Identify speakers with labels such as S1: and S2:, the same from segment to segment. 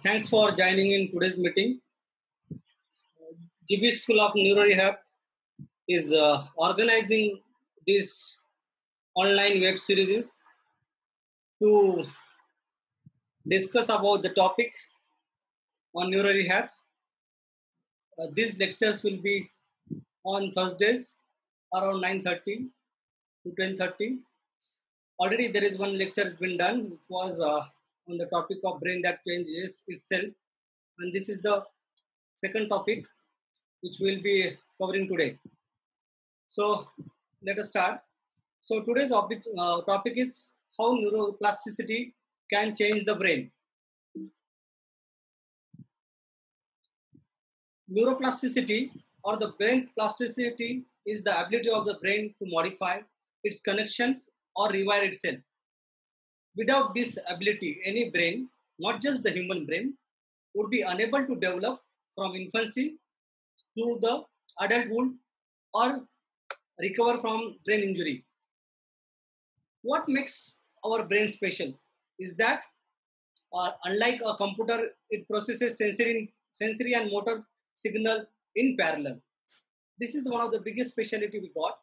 S1: Thanks for joining in today's meeting. GB School of Neuro Rehab is organizing this online web series to discuss about the topic on neuro rehab. These lectures will be on Thursdays around 9:30 to 10:30. Already there is one lecture has been done. It was on the topic of brain that changes itself, and this is the second topic which we'll be covering today. So let us start. So today's topic is how neuroplasticity can change the brain. Neuroplasticity or the brain plasticity is the ability of the brain to modify its connections or rewire itself. Without this ability, any brain, not just the human brain, would be unable to develop from infancy to the adulthood or recover from brain injury. What makes our brain special is that unlike a computer, it processes sensory and motor signal in parallel. This is one of the biggest specialty we got.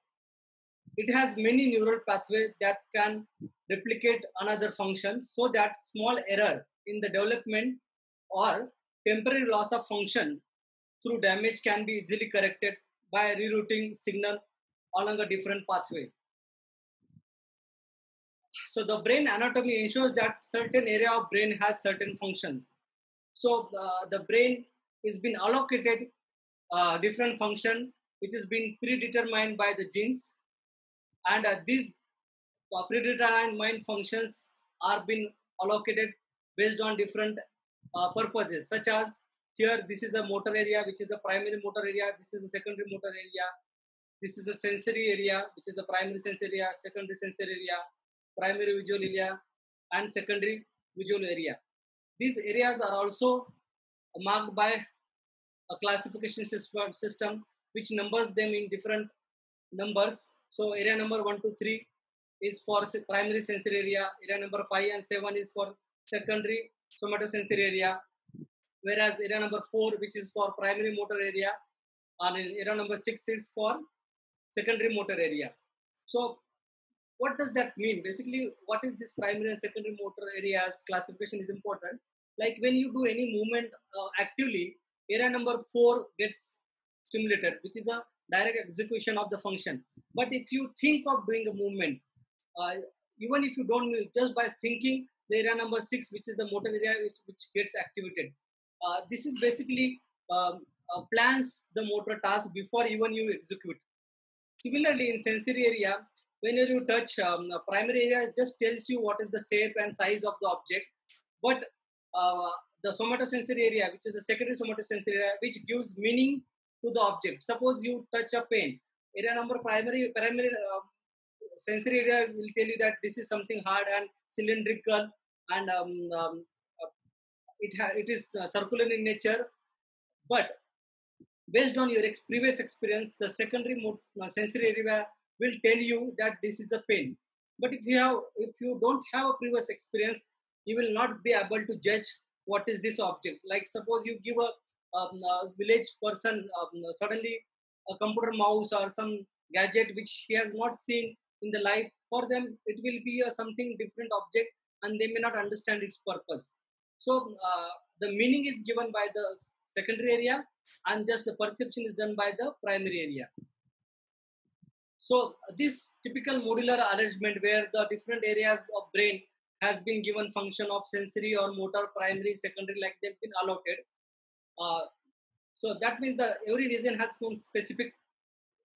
S1: It has many neural pathways that can replicate another function so that small error in the development or temporary loss of function through damage can be easily corrected by rerouting signal along a different pathway. So the brain anatomy ensures that certain area of brain has certain functions. So the brain is been allocated different function which has been predetermined by the genes, and these predetermined functions are been allocated based on different purposes, such as here this is a motor area which is a primary motor area, this is a secondary motor area, this is a sensory area which is a primary sensory area, secondary sensory area, primary visual area, and secondary visual area. These areas are also marked by a classification system which numbers them in different numbers. So area number 1 to 3 is for primary sensory area, area number 5 and 7 is for secondary somatosensory area, whereas area number 4, which is for primary motor area, and area number 6 is for secondary motor area. So what does that mean? Basically, what is this primary and secondary motor areas classification is important. Like when you do any movement actively, area number 4 gets stimulated, which is a direct execution of the function. But if you think of doing a movement, uh, even if you don't, just by thinking, the area number 6, which is the motor area, which gets activated. This is basically plans the motor task before even you execute. Similarly, in sensory area, whenever you touch, primary area just tells you what is the shape and size of the object, but the somatosensory area, which is a secondary somatosensory area, which gives meaning to the object. Suppose you touch a pen, area number primary sensory area will tell you that this is something hard and cylindrical, and it is circular in nature, but based on your previous experience, the secondary sensory area will tell you that this is a pain. But if you don't have a previous experience, you will not be able to judge what is this object. Like suppose you give a village person suddenly a computer mouse or some gadget which he has not seen in the life. For them, it will be a something different object, and they may not understand its purpose. So the meaning is given by the secondary area, and just the perception is done by the primary area. So this typical modular arrangement where the different areas of brain has been given function of sensory or motor, primary, secondary, like they've been allotted. Uh, so that means that every region has some specific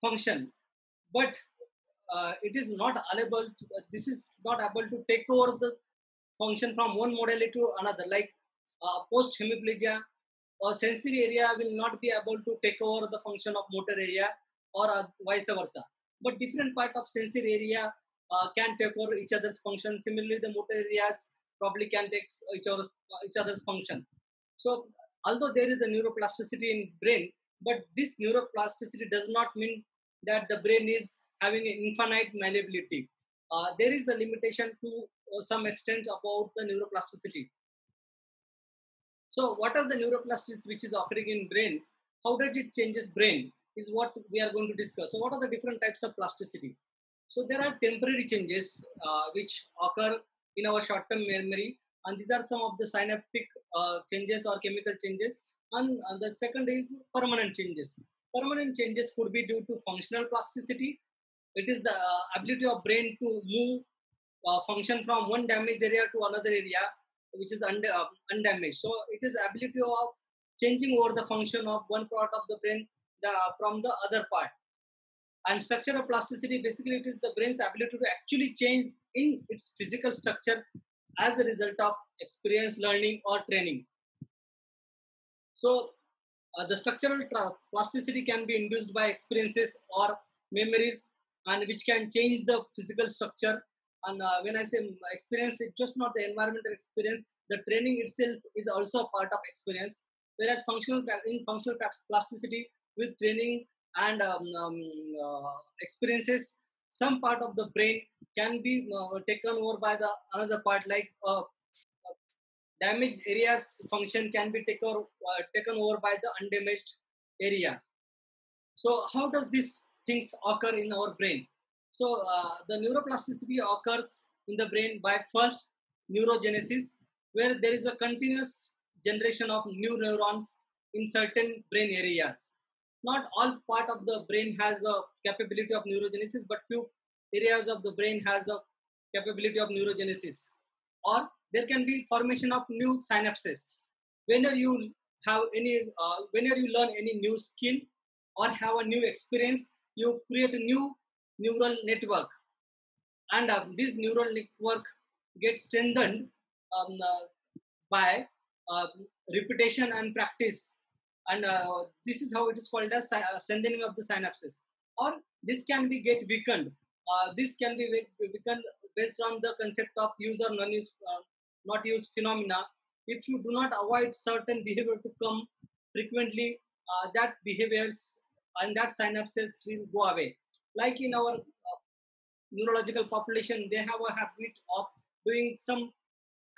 S1: function, but it is not able. This is not able to take over the function from one modality to another. Like post hemiplegia, a sensory area will not be able to take over the function of motor area, or vice versa. But different part of sensory area can take over each other's function. Similarly, the motor areas probably can take each other's function. So, although there is a neuroplasticity in brain, but this neuroplasticity does not mean that the brain is having an infinite malleability. There is a limitation to some extent about the neuroplasticity. So what are the neuroplasticities which is occurring in brain? How does it changes brain is what we are going to discuss. So what are the different types of plasticity? So there are temporary changes which occur in our short-term memory, and these are some of the synaptic changes or chemical changes. And the second is permanent changes. Permanent changes could be due to functional plasticity. It is the ability of brain to move function from one damaged area to another area which is undamaged. So it is ability of changing over the function of one part of the brain from the other part. And structural plasticity, basically it is the brain's ability to actually change in its physical structure as a result of experience, learning or training. So the structural plasticity can be induced by experiences or memories, and which can change the physical structure. And when I say experience, it's just not the environmental experience. The training itself is also a part of experience. Whereas in functional plasticity with training and experiences, some part of the brain can be taken over by the another part, like damaged areas function can be taken over by the undamaged area. So how does these things occur in our brain? So the neuroplasticity occurs in the brain by first neurogenesis, where there is a continuous generation of new neurons in certain brain areas. Not all part of the brain has a capability of neurogenesis, but few areas of the brain has a capability of neurogenesis. Or there can be formation of new synapses. Whenever you whenever you learn any new skill or have a new experience, you create a new neural network, and this neural network gets strengthened by repetition and practice, and this is how it is called as strengthening of the synapses. Or this can be get weakened. This can be weakened based on the concept of use or non-use, not use phenomena. If you do not avoid certain behavior to come frequently, that behaviors and that synapses will go away. Like in our neurological population, they have a habit of doing some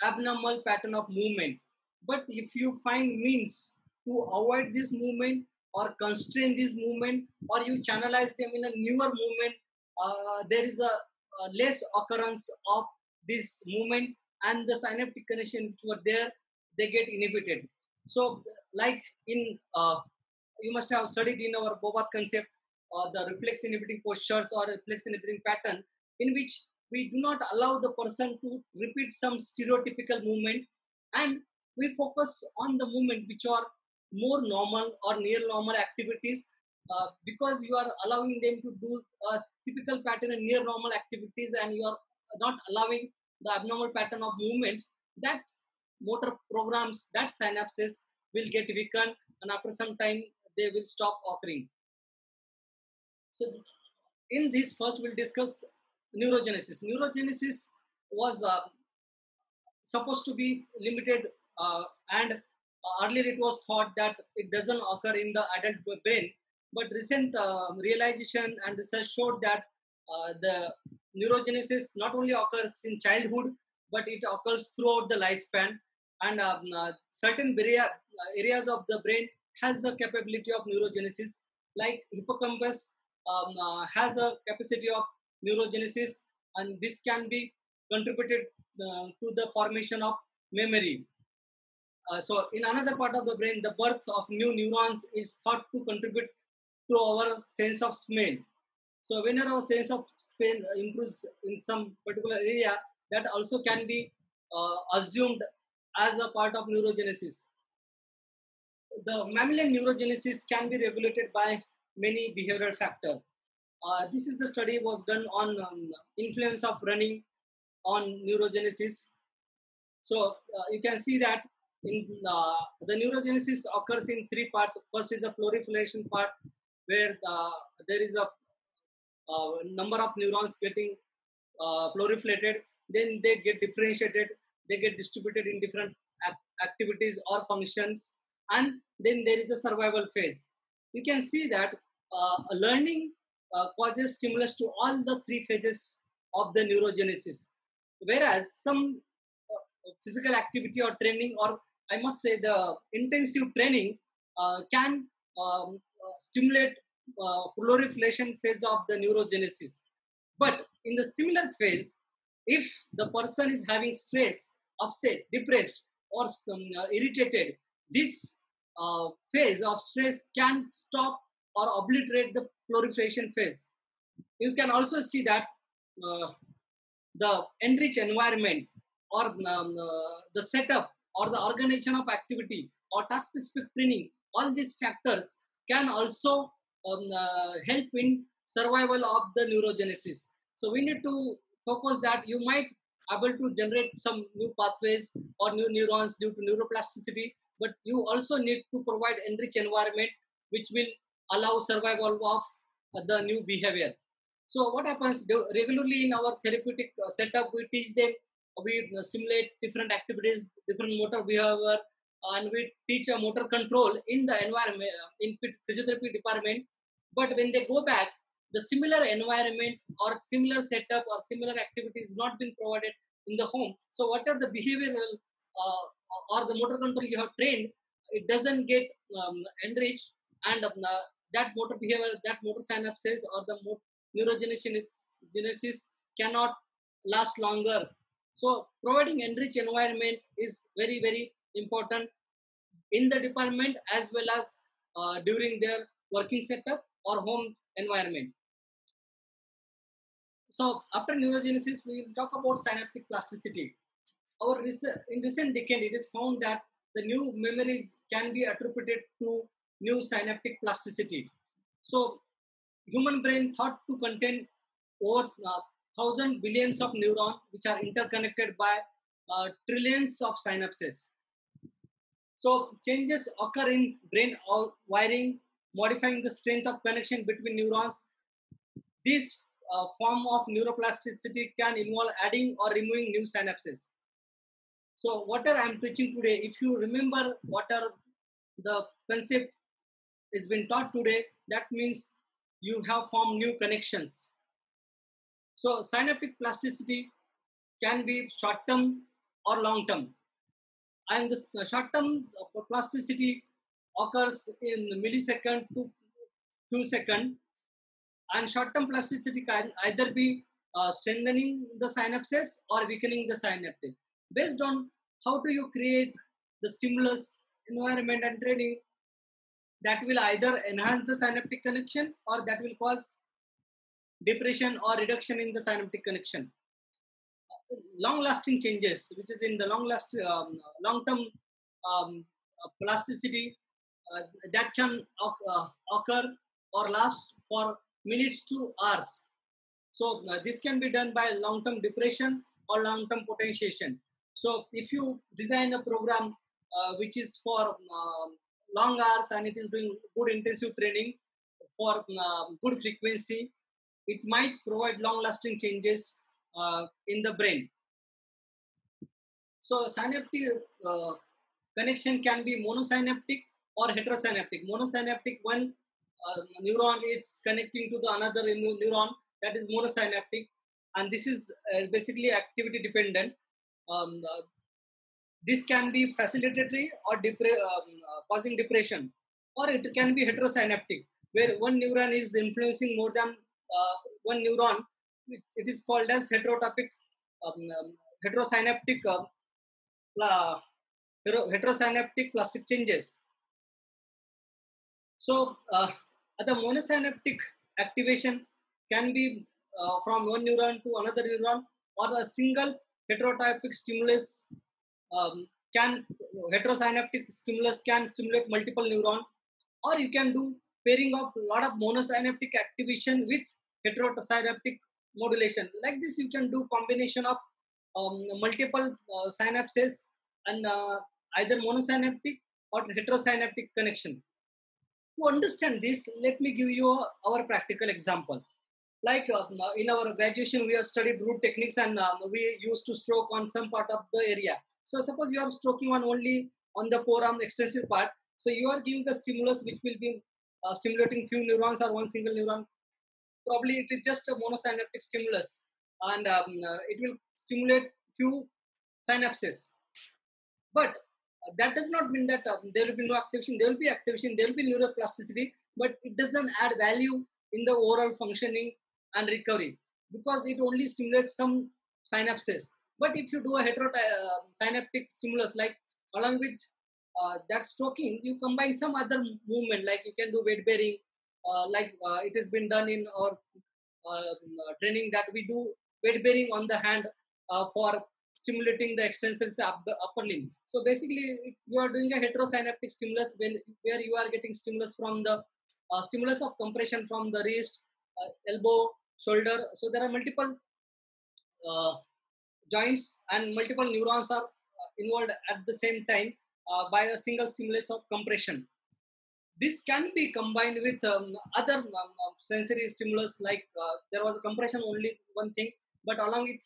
S1: abnormal pattern of movement. But if you find means to avoid this movement or constrain this movement, or you channelize them in a newer movement, there is a less occurrence of this movement, and the synaptic connection which were there, they get inhibited. So like in you must have studied in our Bobath concept, the reflex inhibiting postures or reflex inhibiting pattern, in which we do not allow the person to repeat some stereotypical movement, and we focus on the movement which are more normal or near normal activities, because you are allowing them to do a typical pattern and near normal activities, and you are not allowing the abnormal pattern of movements. That motor programs, that synapses will get weakened, and after some time they will stop occurring. So in this, first we'll discuss neurogenesis. Neurogenesis was supposed to be limited, and earlier it was thought that it doesn't occur in the adult brain, but recent realization and research showed that the neurogenesis not only occurs in childhood, but it occurs throughout the lifespan, and certain areas of the brain has a capability of neurogenesis, like hippocampus has a capacity of neurogenesis, and this can be contributed to the formation of memory. So in another part of the brain, the birth of new neurons is thought to contribute to our sense of smell. So whenever our sense of smell improves in some particular area, that also can be assumed as a part of neurogenesis. The mammalian neurogenesis can be regulated by many behavioral factors. This is the study was done on influence of running on neurogenesis. So you can see that in the neurogenesis occurs in three parts. First is a proliferation part, where there is a number of neurons getting proliferated. Then they get differentiated. They get distributed in different activities or functions, and then there is a survival phase. You can see that learning causes stimulus to all the three phases of the neurogenesis, whereas some physical activity or training or I must say the intensive training can stimulate proliferation phase of the neurogenesis. But in the similar phase, if the person is having stress, upset, depressed, or irritated, this phase of stress can stop or obliterate the proliferation phase. You can also see that the enriched environment or the setup or the organization of activity or task specific training, all these factors can also help in survival of the neurogenesis. So we need to focus that you might able to generate some new pathways or new neurons due to neuroplasticity, but you also need to provide enriched environment which will allow survival of the new behavior. So what happens regularly in our therapeutic setup, we teach them, we stimulate different activities, different motor behavior, and we teach a motor control in the environment, in physiotherapy department. But when they go back, the similar environment or similar setup or similar activities not been provided in the home. So whatever the behavioral or the motor control you have trained, it doesn't get enriched, and that motor behavior, that motor synapses or the neurogenesis cannot last longer. So providing enriched environment is very, very important in the department as well as during their working setup or home environment. So after neurogenesis, we will talk about synaptic plasticity. In recent decade, it is found that the new memories can be attributed to new synaptic plasticity. So human brain thought to contain over 1,000 billions of neurons which are interconnected by trillions of synapses. So changes occur in brain wiring, modifying the strength of connection between neurons. This form of neuroplasticity can involve adding or removing new synapses. So what I'm teaching today, if you remember what are the concept is been taught today, that means you have formed new connections. So synaptic plasticity can be short-term or long-term. And this short-term plasticity occurs in millisecond to 2 seconds. And short-term plasticity can either be strengthening the synapses or weakening the synaptic. Based on how do you create the stimulus, environment and training, that will either enhance the synaptic connection or that will cause depression or reduction in the synaptic connection. Long-lasting changes, which is in the long-term plasticity, that can occur or last for minutes to hours. So this can be done by long-term depression or long-term potentiation. So if you design a program which is for long hours and it is doing good intensive training for good frequency, it might provide long-lasting changes in the brain. So synaptic connection can be monosynaptic or heterosynaptic. Monosynaptic, one neuron is connecting to the another neuron, that is monosynaptic, and this is basically activity dependent. This can be facilitatory or causing depression, or it can be heterosynaptic, where one neuron is influencing more than one neuron. It is called as heterosynaptic heterosynaptic plastic changes. So the monosynaptic activation can be from one neuron to another neuron, or a single heterotypic stimulus heterosynaptic stimulus can stimulate multiple neurons, or you can do pairing of a lot of monosynaptic activation with heterosynaptic modulation. Like this, you can do combination of multiple synapses and either monosynaptic or heterosynaptic connection. To understand this, let me give you our practical example. Like in our graduation, we have studied root techniques and we used to stroke on some part of the area. So suppose you are stroking on only on the forearm extensive part. So you are giving the stimulus which will be stimulating few neurons or one single neuron. Probably it is just a monosynaptic stimulus, and it will stimulate few synapses. But That does not mean that there will be no activation. There will be activation, there will be neuroplasticity, but it doesn't add value in the overall functioning and recovery, because it only stimulates some synapses. But if you do a heterosynaptic stimulus, like along with that stroking, you combine some other movement, like you can do weight bearing, like it has been done in our training, that we do weight bearing on the hand for stimulating the extensor of the upper limb. So basically, you are doing a heterosynaptic stimulus where you are getting stimulus from the stimulus of compression from the wrist, elbow, shoulder. So there are multiple uh, joints and multiple neurons are involved at the same time by a single stimulus of compression. This can be combined with other sensory stimulus, like there was a compression only one thing, but along with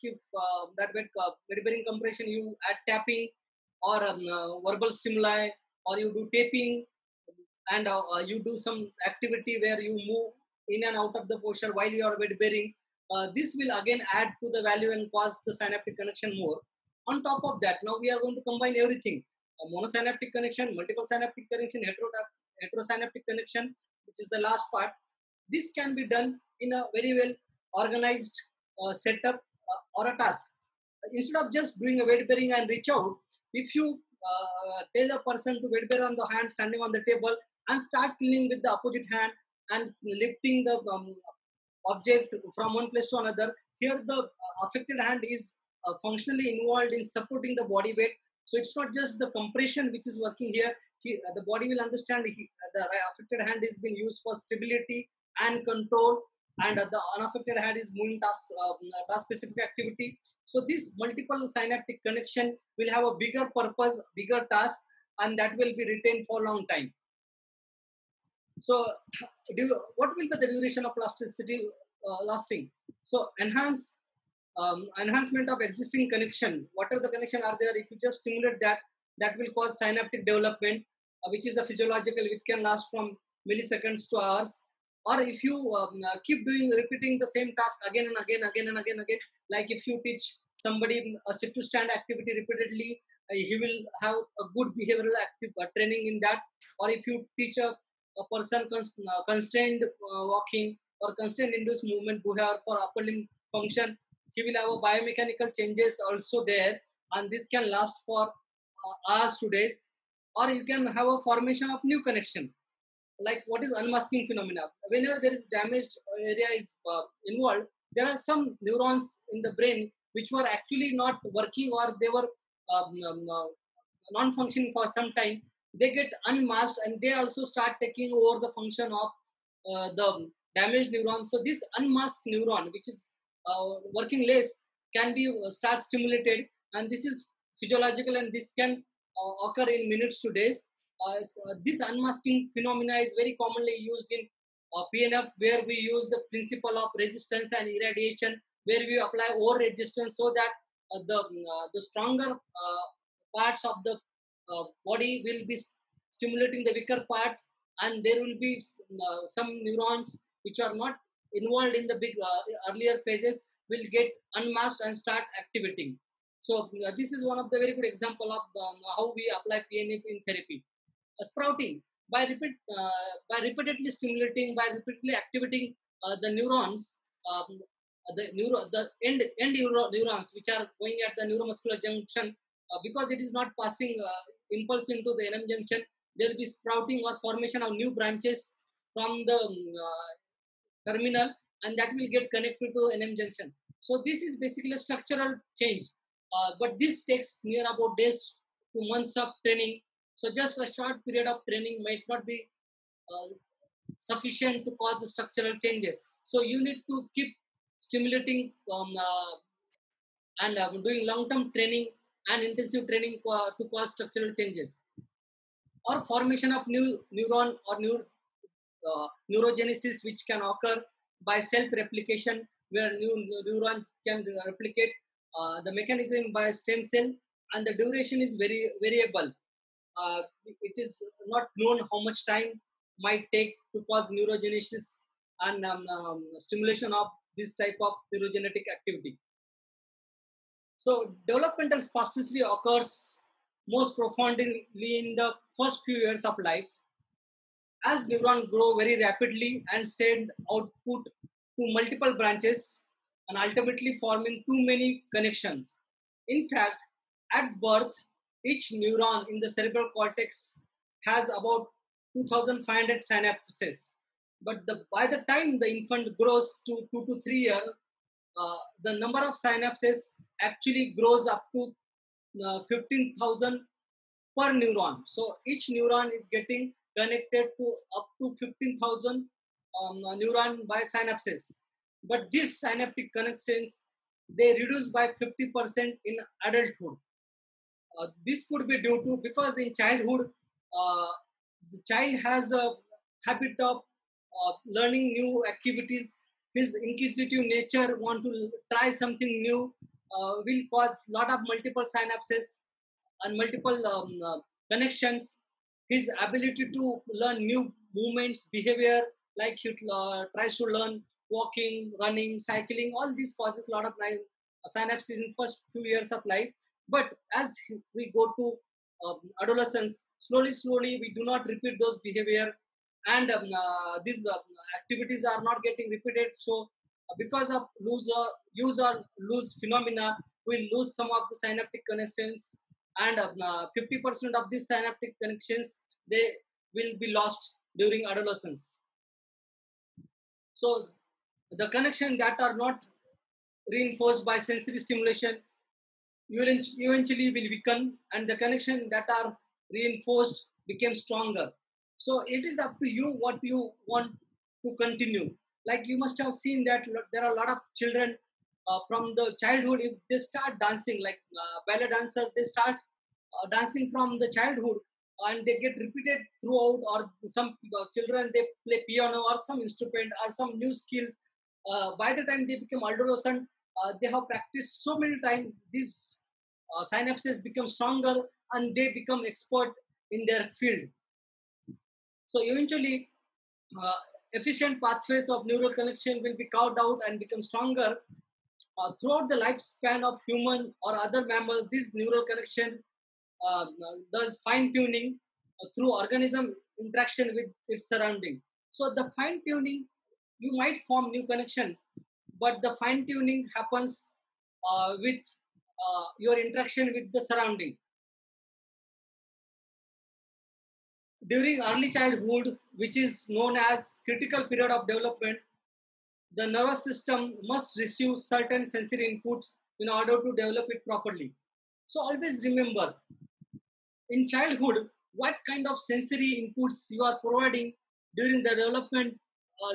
S1: that very bearing compression, you add tapping or verbal stimuli, or you do taping, and you do some activity where you move in and out of the posture while you are weight bearing. This will again add to the value and cause the synaptic connection more. On top of that, now we are going to combine everything: a monosynaptic connection, multiple synaptic connection, heterosynaptic connection, which is the last part. This can be done in a very well organized setup or a task. Instead of just doing a weight bearing and reach out, if you tell a person to weight bear on the hand standing on the table and start cleaning with the opposite hand and lifting the object from one place to another, here the affected hand is functionally involved in supporting the body weight. So it's not just the compression which is working here. The body will understand the affected hand is being used for stability and control, and the unaffected hand is moving task specific activity. So this multiple synaptic connection will have a bigger purpose, bigger task, and that will be retained for a long time. So what will be the duration of plasticity lasting? So enhancement of existing connection. Whatever the connection are there, if you just stimulate that, that will cause synaptic development, which is a physiological, which can last from milliseconds to hours. Or if you keep repeating the same task again and again, like if you teach somebody a sit to stand activity repeatedly, he will have a good behavioral training in that. Or if you teach a person constrained walking or constrained induced movement behavior for upper limb function, he will have a biomechanical changes also there, and this can last for hours to days. Or you can have a formation of new connection, like what is unmasking phenomena. Whenever there is damaged area is involved, there are some neurons in the brain which were actually not working, or they were non-functioning for some time. They get unmasked and they also start taking over the function of the damaged neuron. So this unmasked neuron, which is working less, can be start stimulated, and this is physiological, and this can occur in minutes to days. This unmasking phenomena is very commonly used in PNF, where we use the principle of resistance and irradiation, where we apply over resistance so that the stronger parts of the body will be stimulating the weaker parts, and there will be some neurons which are not involved in the big earlier phases will get unmasked and start activating. So this is one of the very good example of how we apply PNF in therapy. Sprouting, by repeatedly stimulating, by repeatedly activating the neurons, the end neurons which are going at the neuromuscular junction, because it is not passing impulse into the NM junction, there will be sprouting or formation of new branches from the terminal, and that will get connected to NM junction. So this is basically a structural change, but this takes near about days to months of training. So just a short period of training might not be sufficient to cause the structural changes. So you need to keep stimulating and doing long-term training and intensive training to cause structural changes. Or formation of new neuron or new neurogenesis, which can occur by self-replication, where new neuron can replicate the mechanism by stem cell, and the duration is very variable. It is not known how much time might take to cause neurogenesis and stimulation of this type of neurogenetic activity. So developmental spasticity occurs most profoundly in the first few years of life, as neurons grow very rapidly and send output to multiple branches and ultimately forming too many connections. In fact, at birth, each neuron in the cerebral cortex has about 2,500 synapses. But by the time the infant grows to 2 to 3 years, the number of synapses actually grows up to 15,000 per neuron. So each neuron is getting connected to up to 15,000 neuron by synapses. But these synaptic connections, they reduce by 50% in adulthood. This could be due to, because in childhood, the child has a habit of learning new activities. His inquisitive nature want to try something new, will cause lot of multiple synapses and multiple connections. His ability to learn new movements, behavior, like he tries to learn walking, running, cycling, all these causes a lot of synapses in first few years of life. But as we go to adolescence, slowly we do not repeat those behavior, and these activities are not getting repeated. So because of use or lose phenomena, we lose some of the synaptic connections, and 50% of these synaptic connections, they will be lost during adolescence. So the connection that are not reinforced by sensory stimulation eventually will weaken, and the connection that are reinforced became stronger. So it is up to you what you want to continue. Like you must have seen that there are a lot of children from the childhood, if they start dancing, like ballet dancers, they start dancing from the childhood, and they get repeated throughout. Or some children, they play piano or some instrument or some new skills. By the time they become adolescent, they have practiced so many times. These synapses become stronger and they become expert in their field. So eventually, uh, efficient pathways of neural connection will be carved out and become stronger. Throughout the lifespan of human or other mammals, this neural connection does fine tuning through organism interaction with its surrounding. So the fine tuning, you might form new connection, but the fine tuning happens with your interaction with the surrounding. During early childhood, which is known as critical period of development, the nervous system must receive certain sensory inputs in order to develop it properly. So always remember, in childhood, what kind of sensory inputs you are providing during the development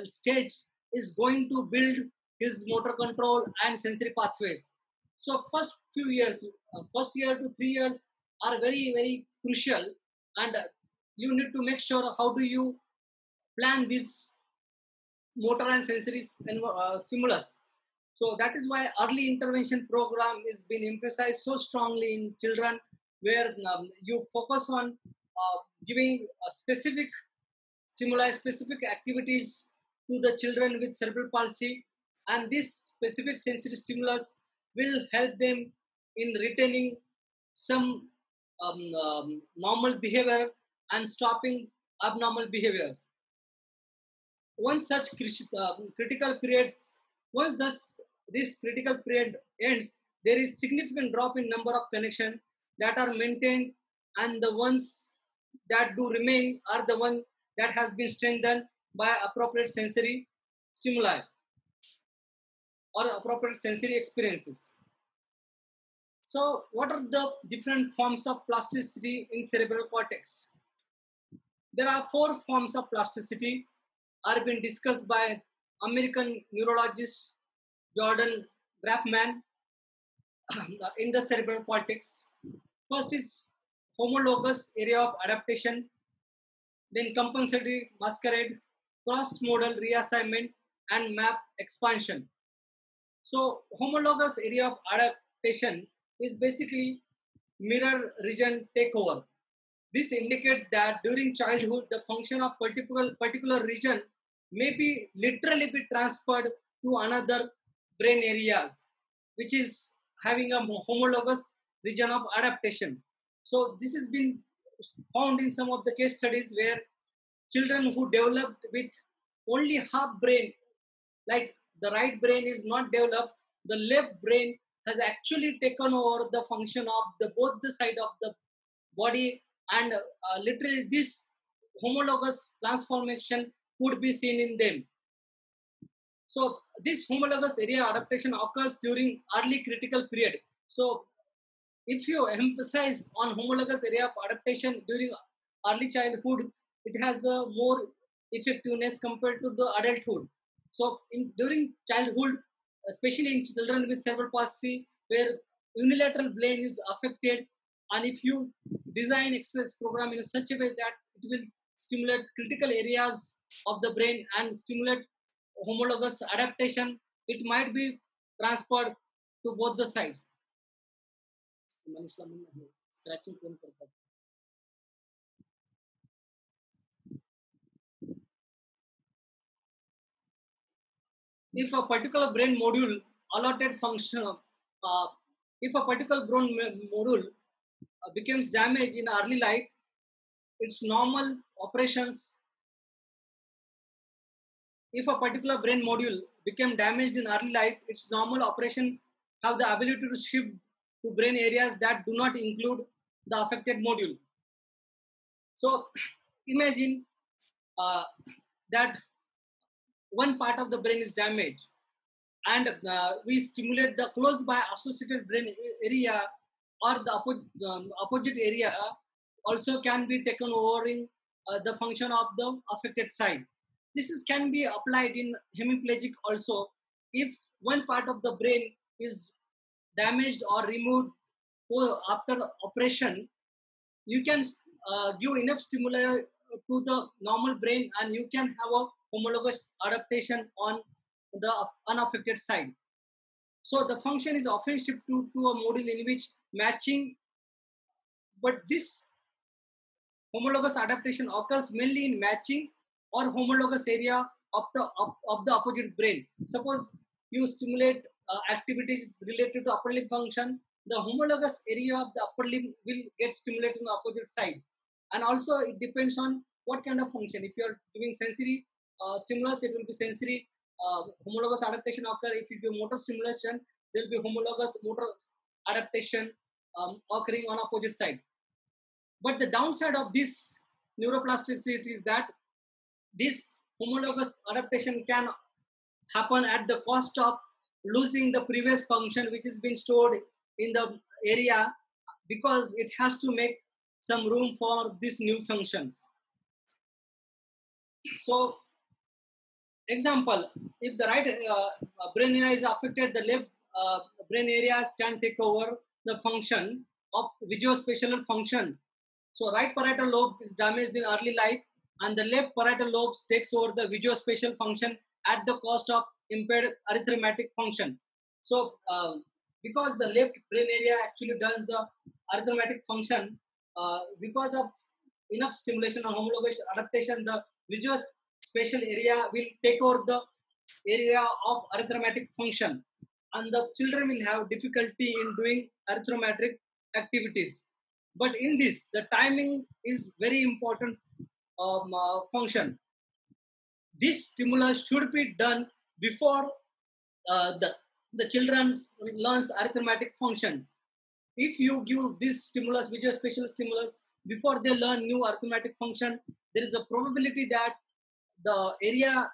S1: stage is going to build his motor control and sensory pathways. So first few years, first year to 3 years are very crucial, and you need to make sure how do you plan this motor and sensory stimulus. So that is why early intervention program is being emphasized so strongly in children, where you focus on giving a specific stimuli, specific activities to the children with cerebral palsy, and this specific sensory stimulus will help them in retaining some normal behavior and stopping abnormal behaviors. Once such critical periods, once this critical period ends, there is significant drop in number of connections that are maintained, and the ones that do remain are the one that has been strengthened by appropriate sensory stimuli or appropriate sensory experiences. So, what are the different forms of plasticity in cerebral cortex? There are 4 forms of plasticity are being discussed by American neurologist Jordan Grafman in the cerebral cortex. First is homologous area of adaptation, then compensatory masquerade, cross-modal reassignment, and map expansion. So homologous area of adaptation is basically mirror region takeover. This indicates that during childhood, the function of particular region may be literally be transferred to another brain areas, which is having a homologous region of adaptation. So this has been found in some of the case studies where children who developed with only half brain, like the right brain is not developed, the left brain has actually taken over the function of the both the side of the body, and literally this homologous transformation could be seen in them. So this homologous area adaptation occurs during early critical period. So if you emphasize on homologous area of adaptation during early childhood, it has a more effectiveness compared to the adulthood. So during childhood, especially in children with cerebral palsy, where unilateral brain is affected, and if you design exercise program in such a way that it will stimulate critical areas of the brain and stimulate homologous adaptation, it might be transferred to both the sides. Scratching phone करता है. If a particular brain module allotted function, if a particular brain module becomes damaged in early life, its normal operations. If a particular brain module became damaged in early life, its normal operation have the ability to shift to brain areas that do not include the affected module. So imagine that one part of the brain is damaged, and we stimulate the close by associated brain area, or the opposite area also can be taken over in the function of the affected side. This can be applied in hemiplegic also. If one part of the brain is damaged or removed after operation, you can give enough stimuli to the normal brain, and you can have a homologous adaptation on the unaffected side. So the function is often shifted to a module in which matching, but this homologous adaptation occurs mainly in matching or homologous area of the opposite brain. Suppose you stimulate activities related to upper limb function, the homologous area of the upper limb will get stimulated on the opposite side. And also it depends on what kind of function. If you are doing sensory stimulus, it will be sensory homologous adaptation occur. If you do motor stimulation, there will be homologous motor adaptation occurring on opposite side. But the downside of this neuroplasticity is that this homologous adaptation can happen at the cost of losing the previous function which has been stored in the area, because it has to make some room for these new functions. So, example, if the right brain area is affected, the left brain areas can take over the function of visuospatial function. So right parietal lobe is damaged in early life, and the left parietal lobe takes over the visuospatial function at the cost of impaired arithmetic function. So because the left brain area actually does the arithmetic function, because of enough stimulation or homologous adaptation, the visuospatial area will take over the area of arithmetic function, and the children will have difficulty in doing arithmetic activities. But in this, the timing is very important function. This stimulus should be done before the children learns arithmetic function. If you give this stimulus, visuospatial stimulus, before they learn new arithmetic function, there is a probability that the area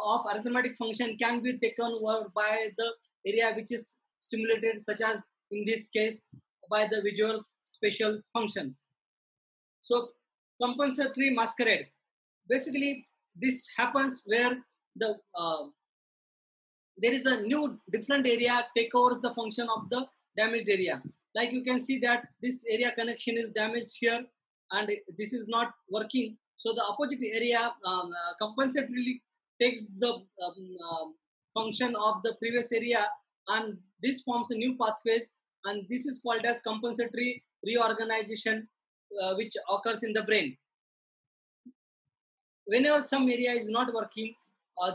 S1: of arithmetic function can be taken over by the area which is stimulated, such as in this case by the visual spatial functions. So compensatory masquerade. Basically, this happens where the there is a new different area take over the function of the damaged area. Like you can see that this area connection is damaged here, and this is not working. So the opposite area compensatorily takes the function of the previous area, and this forms a new pathways, and this is called as compensatory reorganization, which occurs in the brain. Whenever some area is not working,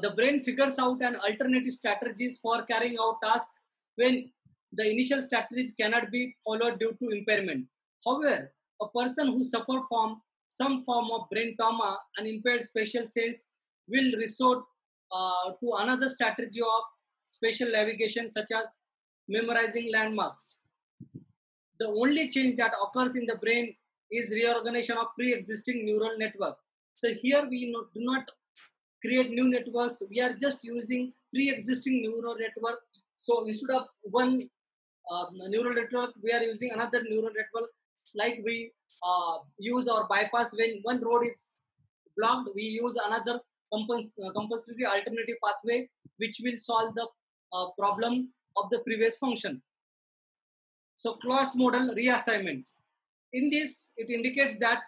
S1: the brain figures out an alternative strategies for carrying out tasks when the initial strategies cannot be followed due to impairment. However, a person who suffered from some form of brain trauma and impaired spatial sense will resort to another strategy of spatial navigation, such as memorizing landmarks. The only change that occurs in the brain is reorganization of pre-existing neural network. So here we do not create new networks. We are just using pre-existing neural network. So instead of one neural network, we are using another neural network. Like we use or bypass when one road is blocked, we use another compulsory alternative pathway, which will solve the problem of the previous function. So cross modal reassignment. In this, it indicates that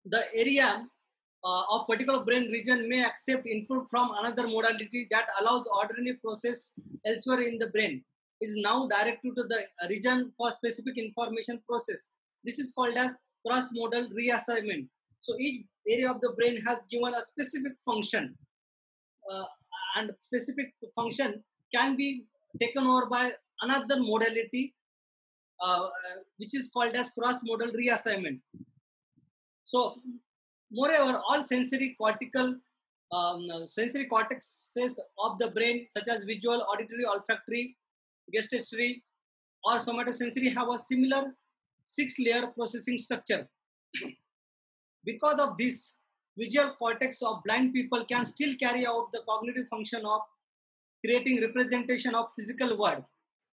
S1: the area of particular brain region may accept input from another modality that allows ordinary process elsewhere in the brain is now directed to the region for specific information process. This is called as cross-modal reassignment. So each area of the brain has given a specific function, uh, and specific function can be taken over by another modality, which is called as cross-modal reassignment. So moreover, all sensory cortexes of the brain, such as visual, auditory, olfactory, gustatory, or somatosensory, have a similar six-layer processing structure. Because of this, visual cortex of blind people can still carry out the cognitive function of creating representation of physical world,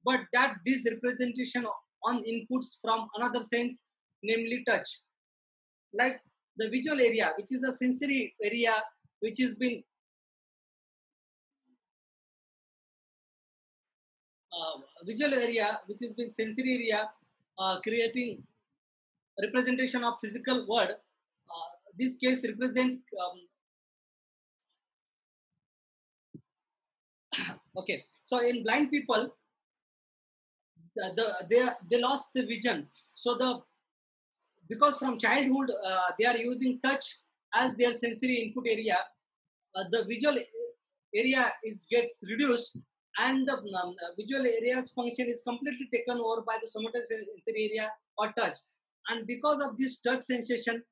S1: but that this representation on inputs from another sense, namely touch. Like the visual area, which is a sensory area, which has been visual area, which has been sensory area, creating representation of physical world. This case represent okay. So in blind people, they lost the vision. So the because from childhood they are using touch as their sensory input area, the visual area is gets reduced, and the visual area's function is completely taken over by the somatosensory area or touch. And because of this touch sensation,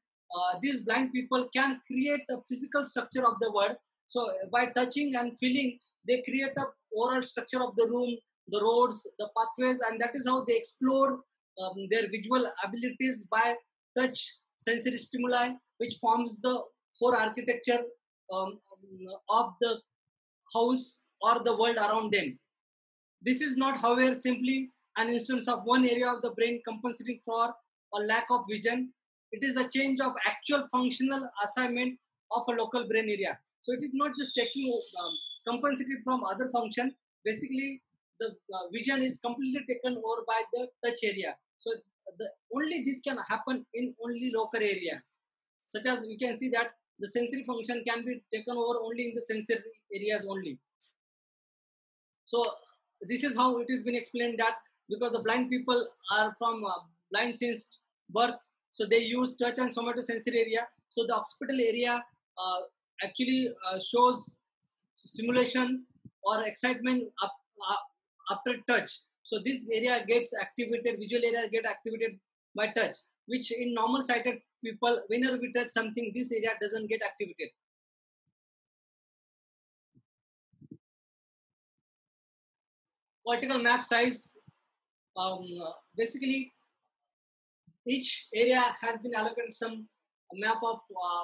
S1: these blind people can create a physical structure of the world. So by touching and feeling, they create a oral structure of the room, the roads, the pathways, and that is how they explore their visual abilities by touch sensory stimuli, which forms the core architecture of the house or the world around them. This is not, however, simply an instance of one area of the brain compensating for a lack of vision. It is a change of actual functional assignment of a local brain area. So it is not just taking compensating from other function. Basically, the vision is completely taken over by the touch area. So only this can happen in only local areas, such as we can see that the sensory function can be taken over only in the sensory areas only. So this is how it has been explained that because the blind people are from blind since birth, so they use touch and somatosensory area. So the occipital area actually shows stimulation or excitement after touch. So this area gets activated, visual area get activated by touch, which in normal sighted people, whenever we touch something, this area doesn't get activated. Cortical map size, basically each area has been allocated some map of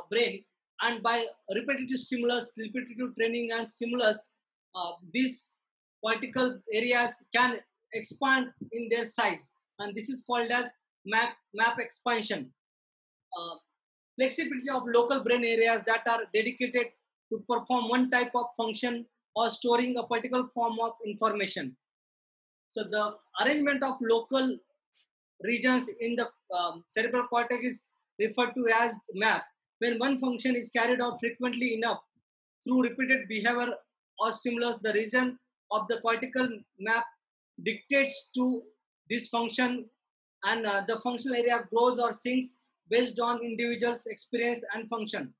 S1: brain, and by repetitive stimulus, repetitive training and stimulus, these cortical areas can expand in their size, and this is called as map expansion. uh, Flexibility of local brain areas that are dedicated to perform one type of function or storing a particular form of information. So the arrangement of local regions in the cerebral cortex is referred to as map. When one function is carried out frequently enough through repeated behavior or stimulus, the region of the cortical map dictates to this function, and the functional area grows or sinks based on individual's experience and function.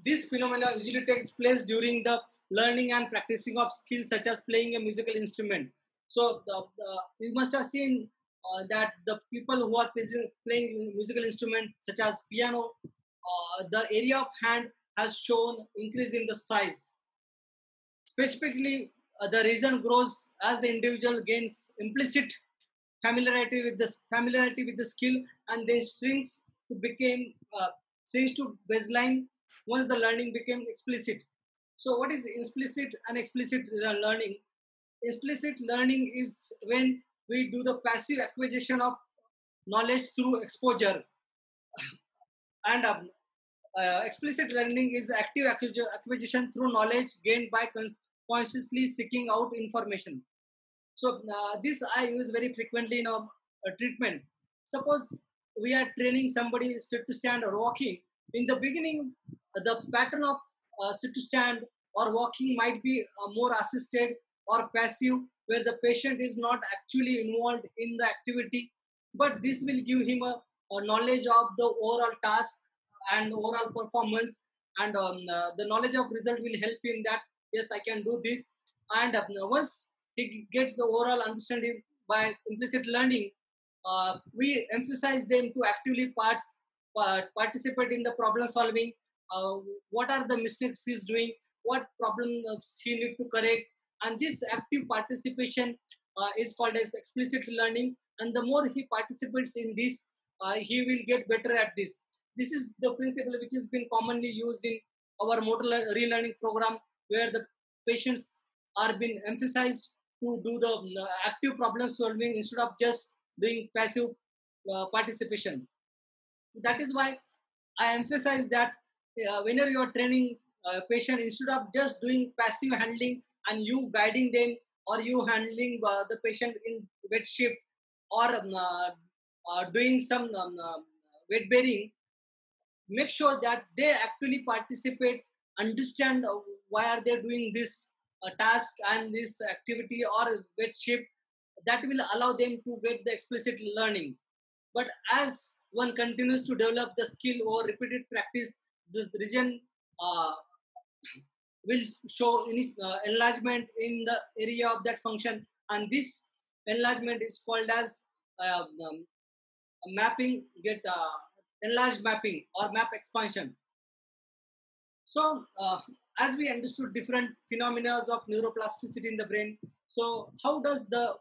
S1: This phenomena usually takes place during the learning and practicing of skills such as playing a musical instrument. So you must have seen that the people who are playing musical instruments such as piano, the area of hand has shown increase in the size. Specifically, the region grows as the individual gains implicit familiarity with the skill, and then shrinks to baseline once the learning became explicit. So, what is implicit and explicit learning? Explicit learning is when we do the passive acquisition of knowledge through exposure, and explicit learning is active acquisition through knowledge gained by consciously seeking out information. So this I use very frequently in a treatment. Suppose we are training somebody sit to stand or walking. In the beginning, the pattern of sit to stand or walking might be more assisted or passive, where the patient is not actually involved in the activity, but this will give him a knowledge of the overall task and overall performance, and the knowledge of result will help him that yes, I can do this. And once he gets the overall understanding by implicit learning, we emphasize them to actively participate in the problem solving. Uh, what are the mistakes he's doing? What problems he need to correct? And this active participation is called as explicit learning. And the more he participates in this, he will get better at this. This is the principle which has been commonly used in our motor relearning program, where the patients are being emphasized to do the active problem solving instead of just doing passive participation. That is why I emphasize that whenever you are training a patient, instead of just doing passive handling and you guiding them, or you handling the patient in wet shift, or doing some weight bearing, make sure that they actually participate, understand why are they doing this task and this activity or weight shift. That will allow them to get the explicit learning. But as one continues to develop the skill or repeated practice, the region uh, will show enlargement in the area of that function, and this enlargement is called as mapping, get enlarged mapping or map expansion. So, as we understood different phenomena of neuroplasticity in the brain, so how does the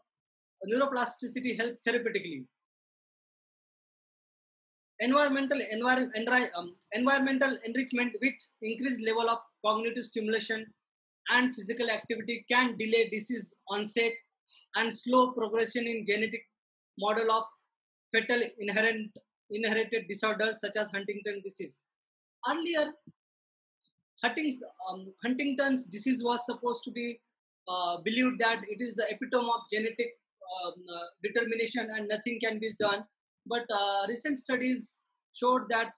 S1: neuroplasticity help therapeutically? Environmental enrichment with increased level of cognitive stimulation and physical activity can delay disease onset and slow progression in genetic model of fatal inherited disorders such as Huntington disease. Earlier, Huntington's disease was supposed to be believed that it is the epitome of genetic determination and nothing can be done. But recent studies showed that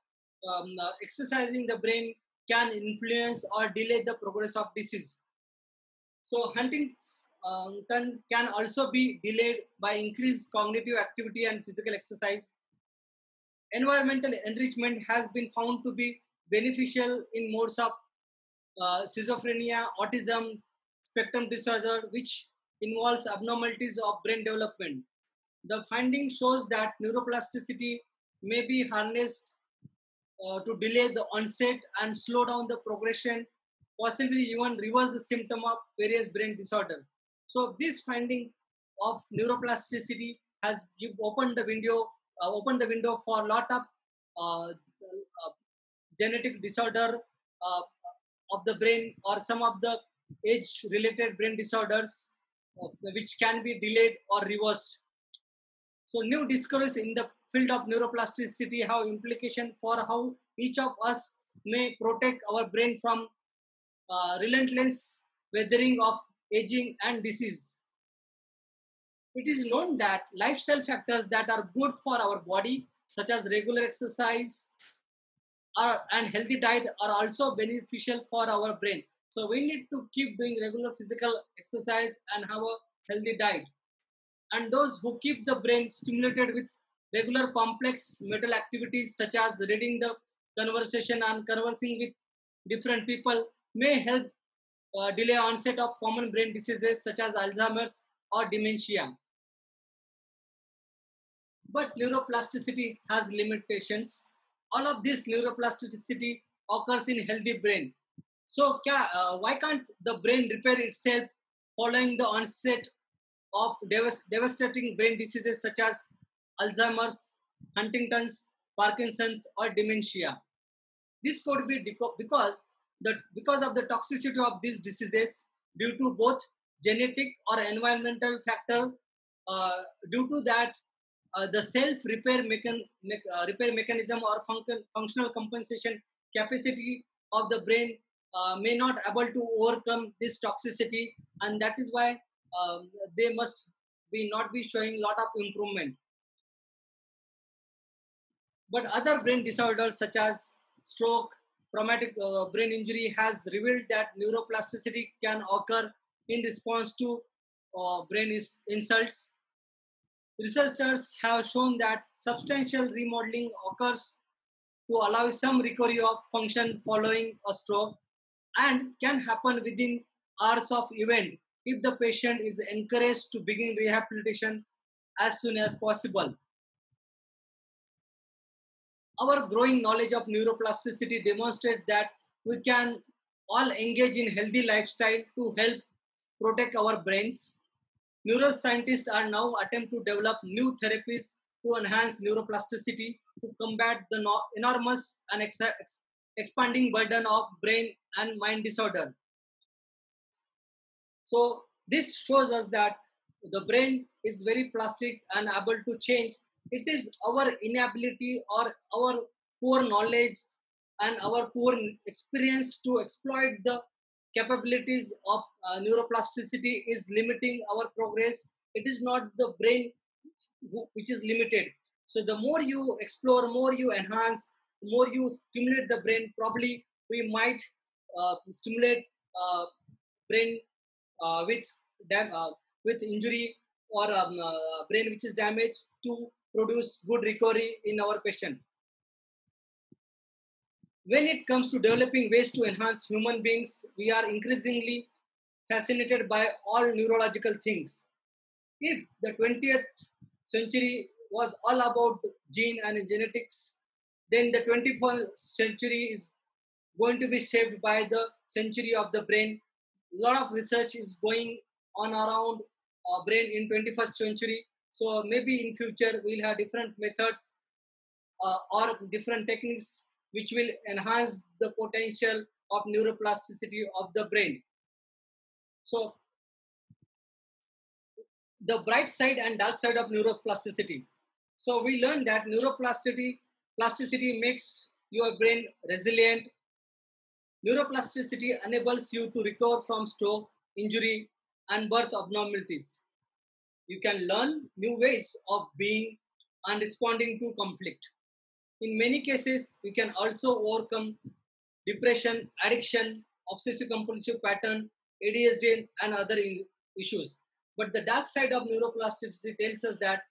S1: exercising the brain can influence or delay the progress of disease. So Huntington can also be delayed by increased cognitive activity and physical exercise. Environmental enrichment has been found to be beneficial in modes of schizophrenia, autism, spectrum disorder, which involves abnormalities of brain development. The finding shows that neuroplasticity may be harnessed to delay the onset and slow down the progression, possibly even reverse the symptom of various brain disorder. So this finding of neuroplasticity has opened the window for a lot of genetic disorder uh, of the brain, or some of the age-related brain disorders which can be delayed or reversed. So new discoveries in the field of neuroplasticity have implication for how each of us may protect our brain from relentless weathering of aging and disease. It is known that lifestyle factors that are good for our body, such as regular exercise and healthy diet, are also beneficial for our brain. So we need to keep doing regular physical exercise and have a healthy diet. And those who keep the brain stimulated with regular complex mental activities such as reading the conversation and conversing with different people may help delay onset of common brain diseases such as Alzheimer's or dementia. But neuroplasticity has limitations. All of this neuroplasticity occurs in healthy brain. So why can't the brain repair itself following the onset of devastating brain diseases such as Alzheimer's, Huntington's, Parkinson's, or dementia? This could be because of the toxicity of these diseases due to both genetic or environmental factor. Due to that, the self-repair repair mechanism or functional compensation capacity of the brain may not able to overcome this toxicity, and that is why they must be not be showing lot of improvement. But other brain disorders such as stroke, traumatic brain injury has revealed that neuroplasticity can occur in response to brain insults. Researchers have shown that substantial remodeling occurs to allow some recovery of function following a stroke and can happen within hours of event if the patient is encouraged to begin rehabilitation as soon as possible. Our growing knowledge of neuroplasticity demonstrates that we can all engage in healthy lifestyle to help protect our brains. Neuroscientists are now attempting to develop new therapies to enhance neuroplasticity to combat the enormous and expanding burden of brain and mind disorder. So this shows us that the brain is very plastic and able to change. It is our inability or our poor knowledge and our poor experience to exploit the capabilities of neuroplasticity is limiting our progress. It is not the brain which is limited. So the more you explore, more you enhance, more you stimulate the brain, probably we might stimulate brain with with injury or brain which is damaged to produce good recovery in our patient. When it comes to developing ways to enhance human beings, we are increasingly fascinated by all neurological things. If the 20th century was all about gene and genetics, then the 21st century is going to be shaped by the century of the brain. A lot of research is going on around brain in 21st century. So maybe in future we'll have different methods or different techniques which will enhance the potential of neuroplasticity of the brain. So the bright side and dark side of neuroplasticity. So we learned that neuroplasticity makes your brain resilient. Neuroplasticity enables you to recover from stroke, injury, and birth abnormalities. You can learn new ways of being and responding to conflict. In many cases, you can also overcome depression, addiction, obsessive compulsive pattern, ADHD, and other issues. But the dark side of neuroplasticity tells us that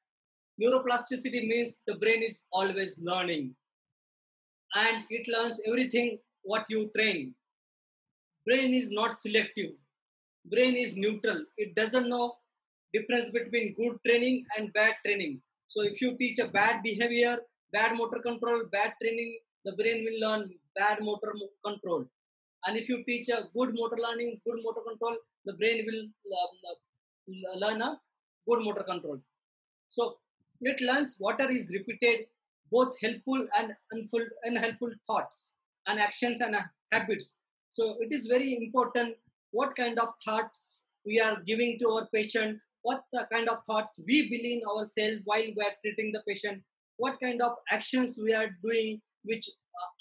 S1: neuroplasticity means the brain is always learning and it learns everything what you train. Brain is not selective. Brain is neutral. It doesn't know difference between good training and bad training. So if you teach a bad behavior, bad motor control, bad training, the brain will learn bad motor control. And if you teach a good motor learning, good motor control, the brain will learn a good motor control. So it learns whatever is repeated, both helpful and unhelpful thoughts and actions and habits. So it is very important what kind of thoughts we are giving to our patient, what the kind of thoughts we believe in ourselves while we are treating the patient, what kind of actions we are doing, which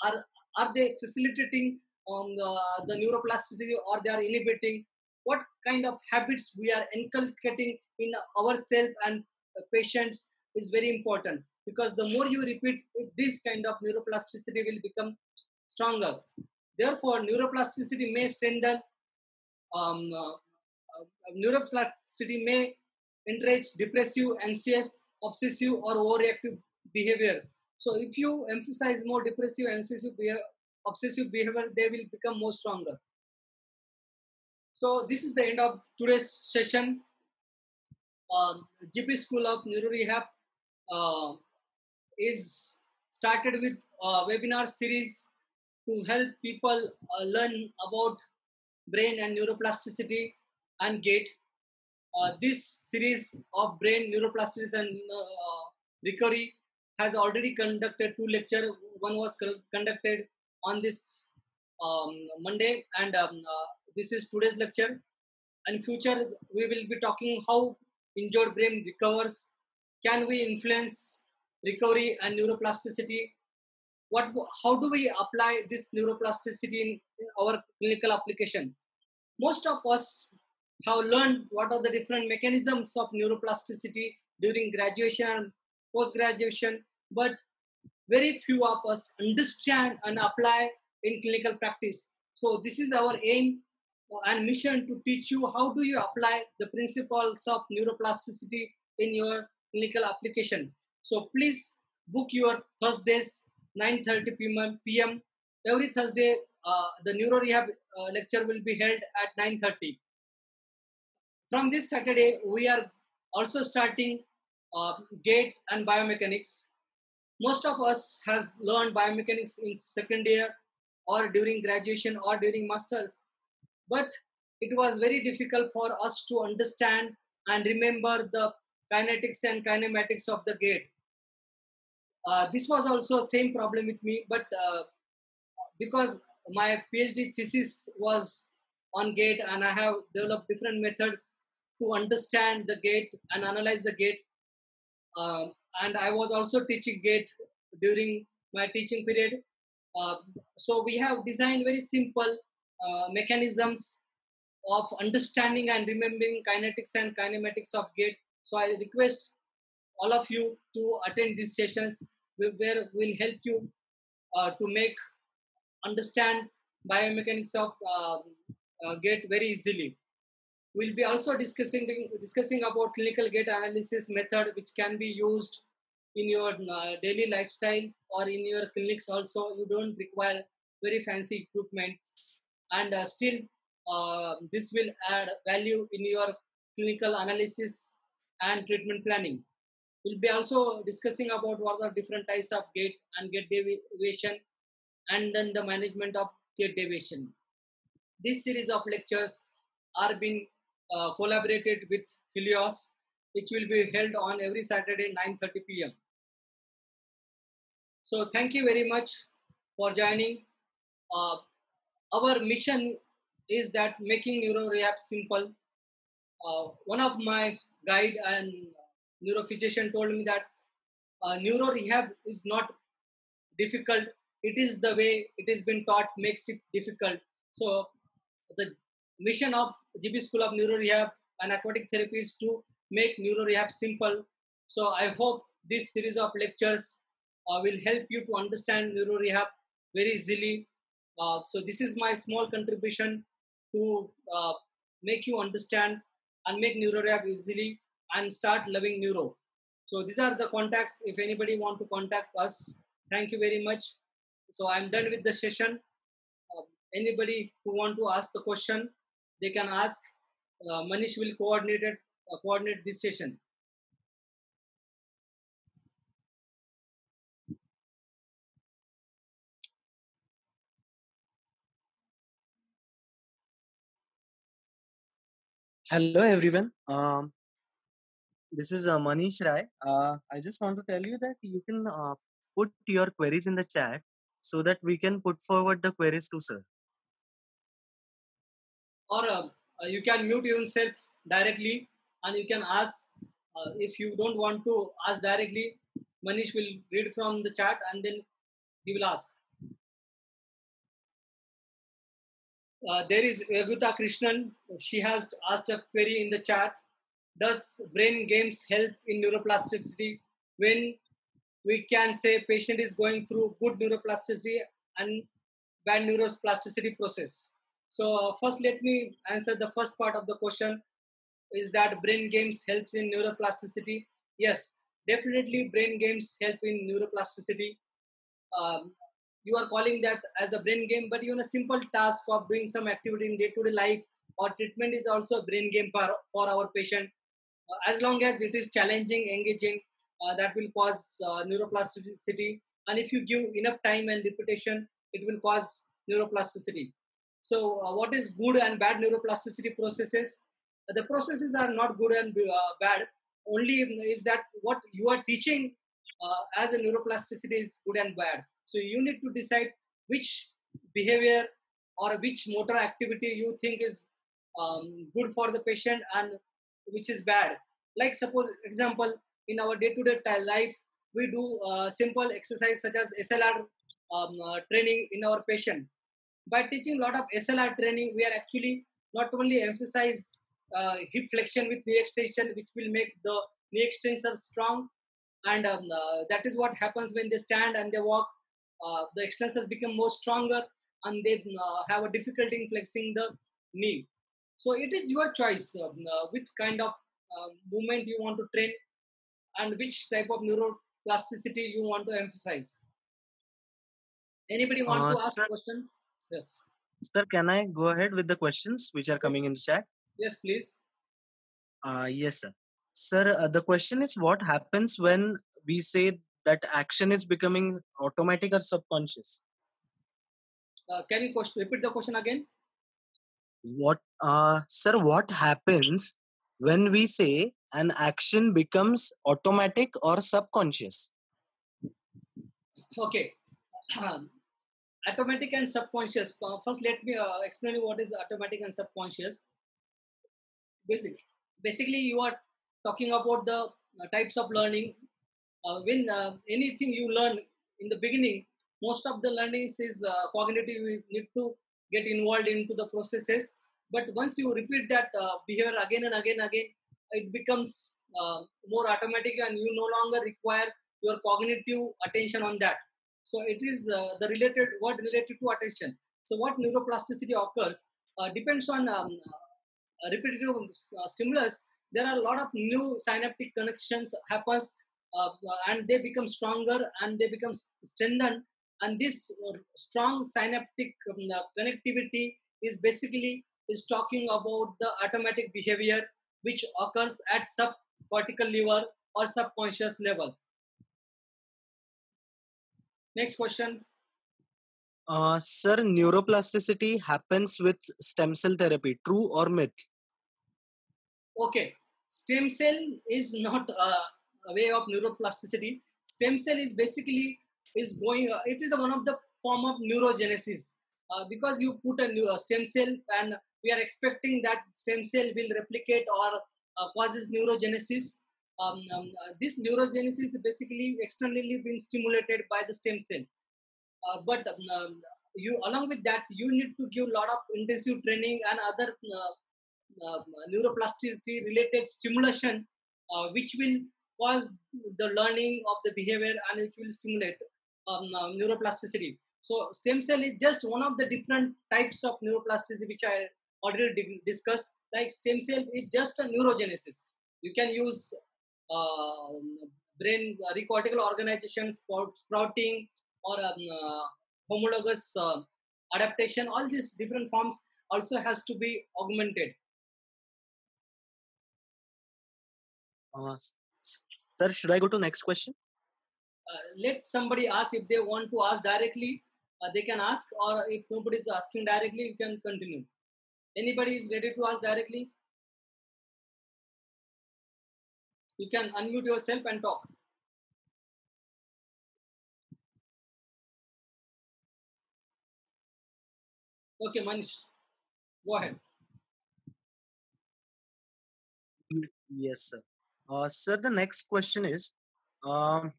S1: are they facilitating the neuroplasticity or they are inhibiting, what kind of habits we are inculcating in ourselves and patients is very important, because the more you repeat this kind of neuroplasticity will become stronger. Therefore neuroplasticity may strengthen neuroplasticity may encourage depressive, anxious, obsessive or overreactive behaviors. So if you emphasize more depressive, anxious obsessive behavior, they will become more stronger. So this is the end of today's session. GP School of Neuro Rehab uh, is started with a webinar series to help people learn about brain and neuroplasticity and gait. This series of brain neuroplasticity and recovery has already conducted 2 lectures. One was conducted on this Monday, and this is today's lecture. And future, we will be talking how injured brain recovers. Can we influence recovery and neuroplasticity? How do we apply this neuroplasticity in our clinical application? Most of us have learned what are the different mechanisms of neuroplasticity during graduation and post graduation, but very few of us understand and apply in clinical practice. So this is our aim and mission, to teach you how do you apply the principles of neuroplasticity in your clinical application. So please book your Thursdays 9:30 p.m. Every Thursday, the neuro rehab lecture will be held at 9:30. From this Saturday, we are also starting gait and biomechanics. Most of us has learned biomechanics in second year or during graduation or during masters, but it was very difficult for us to understand and remember the kinetics and kinematics of the gait. This was also same problem with me, but because my PhD thesis was on gait and I have developed different methods to understand the gait and analyze the gait. And I was also teaching gait during my teaching period. So we have designed very simple mechanisms of understanding and remembering kinetics and kinematics of gait. So I request all of you to attend these sessions where we'll help you to make understand biomechanics of gait very easily. We'll be also discussing about clinical gait analysis method, which can be used in your daily lifestyle or in your clinics also. You don't require very fancy equipment, and still this will add value in your clinical analysis and treatment planning. We'll be also discussing about what are different types of gait and gait deviation, and then the management of gait deviation. This series of lectures are being collaborated with Helios, which will be held on every Saturday 9:30 p.m. So thank you very much for joining. Our mission is that making neuro rehab simple. One of my guide and neurophysician told me that neuro rehab is not difficult. It is the way it has been taught makes it difficult. So the mission of GP School of Neuro Rehab and Aquatic Therapy is to make neuro rehab simple. So I hope this series of lectures will help you to understand neuro rehab very easily. So this is my small contribution to make you understand and make neuro rehab easily and start loving neuro. So these are the contacts. If anybody want to contact us, thank you very much. So I'm done with the session. Anybody who want to ask the question, they can ask. Manish will coordinate this session.
S2: Hello everyone. This is Manish Rai. I just want to tell you that you can put your queries in the chat so that we can put forward the queries to sir.
S1: Or you can mute yourself directly and you can ask. If you don't want to ask directly, Manish will read from the chat and then he will ask. There is Yogita Krishnan. She has asked a query in the chat. Does brain games help in neuroplasticity? When we can say patient is going through good neuroplasticity and bad neuroplasticity process. So first let me answer the first part of the question. Is that brain games helps in neuroplasticity? Yes, definitely brain games help in neuroplasticity. you are calling that as a brain game, but even a simple task of doing some activity in day-to-day life or treatment is also a brain game for our patient. As long as it is challenging, engaging, that will cause neuroplasticity. And if you give enough time and repetition, it will cause neuroplasticity. So, what is good and bad neuroplasticity processes? The processes are not good and bad. Only is that what you are teaching as a neuroplasticity is good and bad. So, you need to decide which behavior or which motor activity you think is good for the patient and which is bad. Like suppose example, in our day-to-day life, we do simple exercise such as SLR training in our patient. By teaching a lot of SLR training, we are actually not only emphasize hip flexion with knee extension, which will make the knee extensor strong, and that is what happens when they stand and they walk. The extensors become more stronger, and they have a difficulty in flexing the knee. So it is your choice which kind of movement you want to train and which type of neuroplasticity you want to emphasize. Anybody want to ask
S2: Sir,
S1: question? Yes.
S2: sir, can I go ahead with the questions which are coming in the chat?
S1: Yes, please.
S2: Yes, sir. Sir, the question is what happens when we say that action is becoming automatic or subconscious?
S1: Can you repeat the question again?
S2: Sir, what happens when we say an action becomes automatic or subconscious?
S1: Okay. Automatic and subconscious. First, let me explain you what is automatic and subconscious. Basically, you are talking about the types of learning. When anything you learn in the beginning, most of the learnings is cognitive. You need to get involved into the processes. But once you repeat that behavior again and again, it becomes more automatic, and you no longer require your cognitive attention on that. So it is the related word related to attention. So what neuroplasticity occurs depends on repetitive stimulus. There are a lot of new synaptic connections happens, and they become stronger and they become strengthened. And this strong synaptic connectivity is basically is talking about the automatic behavior which occurs at subcortical level or subconscious level. Next question.
S2: Sir, neuroplasticity happens with stem cell therapy. True or myth?
S1: Okay, stem cell is not a way of neuroplasticity. Stem cell is basically is going. It is one of the form of neurogenesis because you put a new stem cell and we are expecting that stem cell will replicate or causes neurogenesis. This neurogenesis is basically externally being stimulated by the stem cell. But you along with that you need to give a lot of intensive training and other neuroplasticity related stimulation which will cause the learning of the behavior and it will stimulate neuroplasticity. So stem cell is just one of the different types of neuroplasticity which I already discussed. Like stem cell is just a neurogenesis. You can use uh, brain recortical organizations, sprouting, or homologous adaptation. All these different forms also has to be augmented.
S2: Uh, Sir, should I go to next question?
S1: Let somebody ask. If they want to ask directly, they can ask, or if nobody is asking directly, you can continue. Anybody is ready to ask directly, you can unmute yourself and talk. Okay, Manish, go ahead.
S2: Yes, sir. Sir, the next question is, um,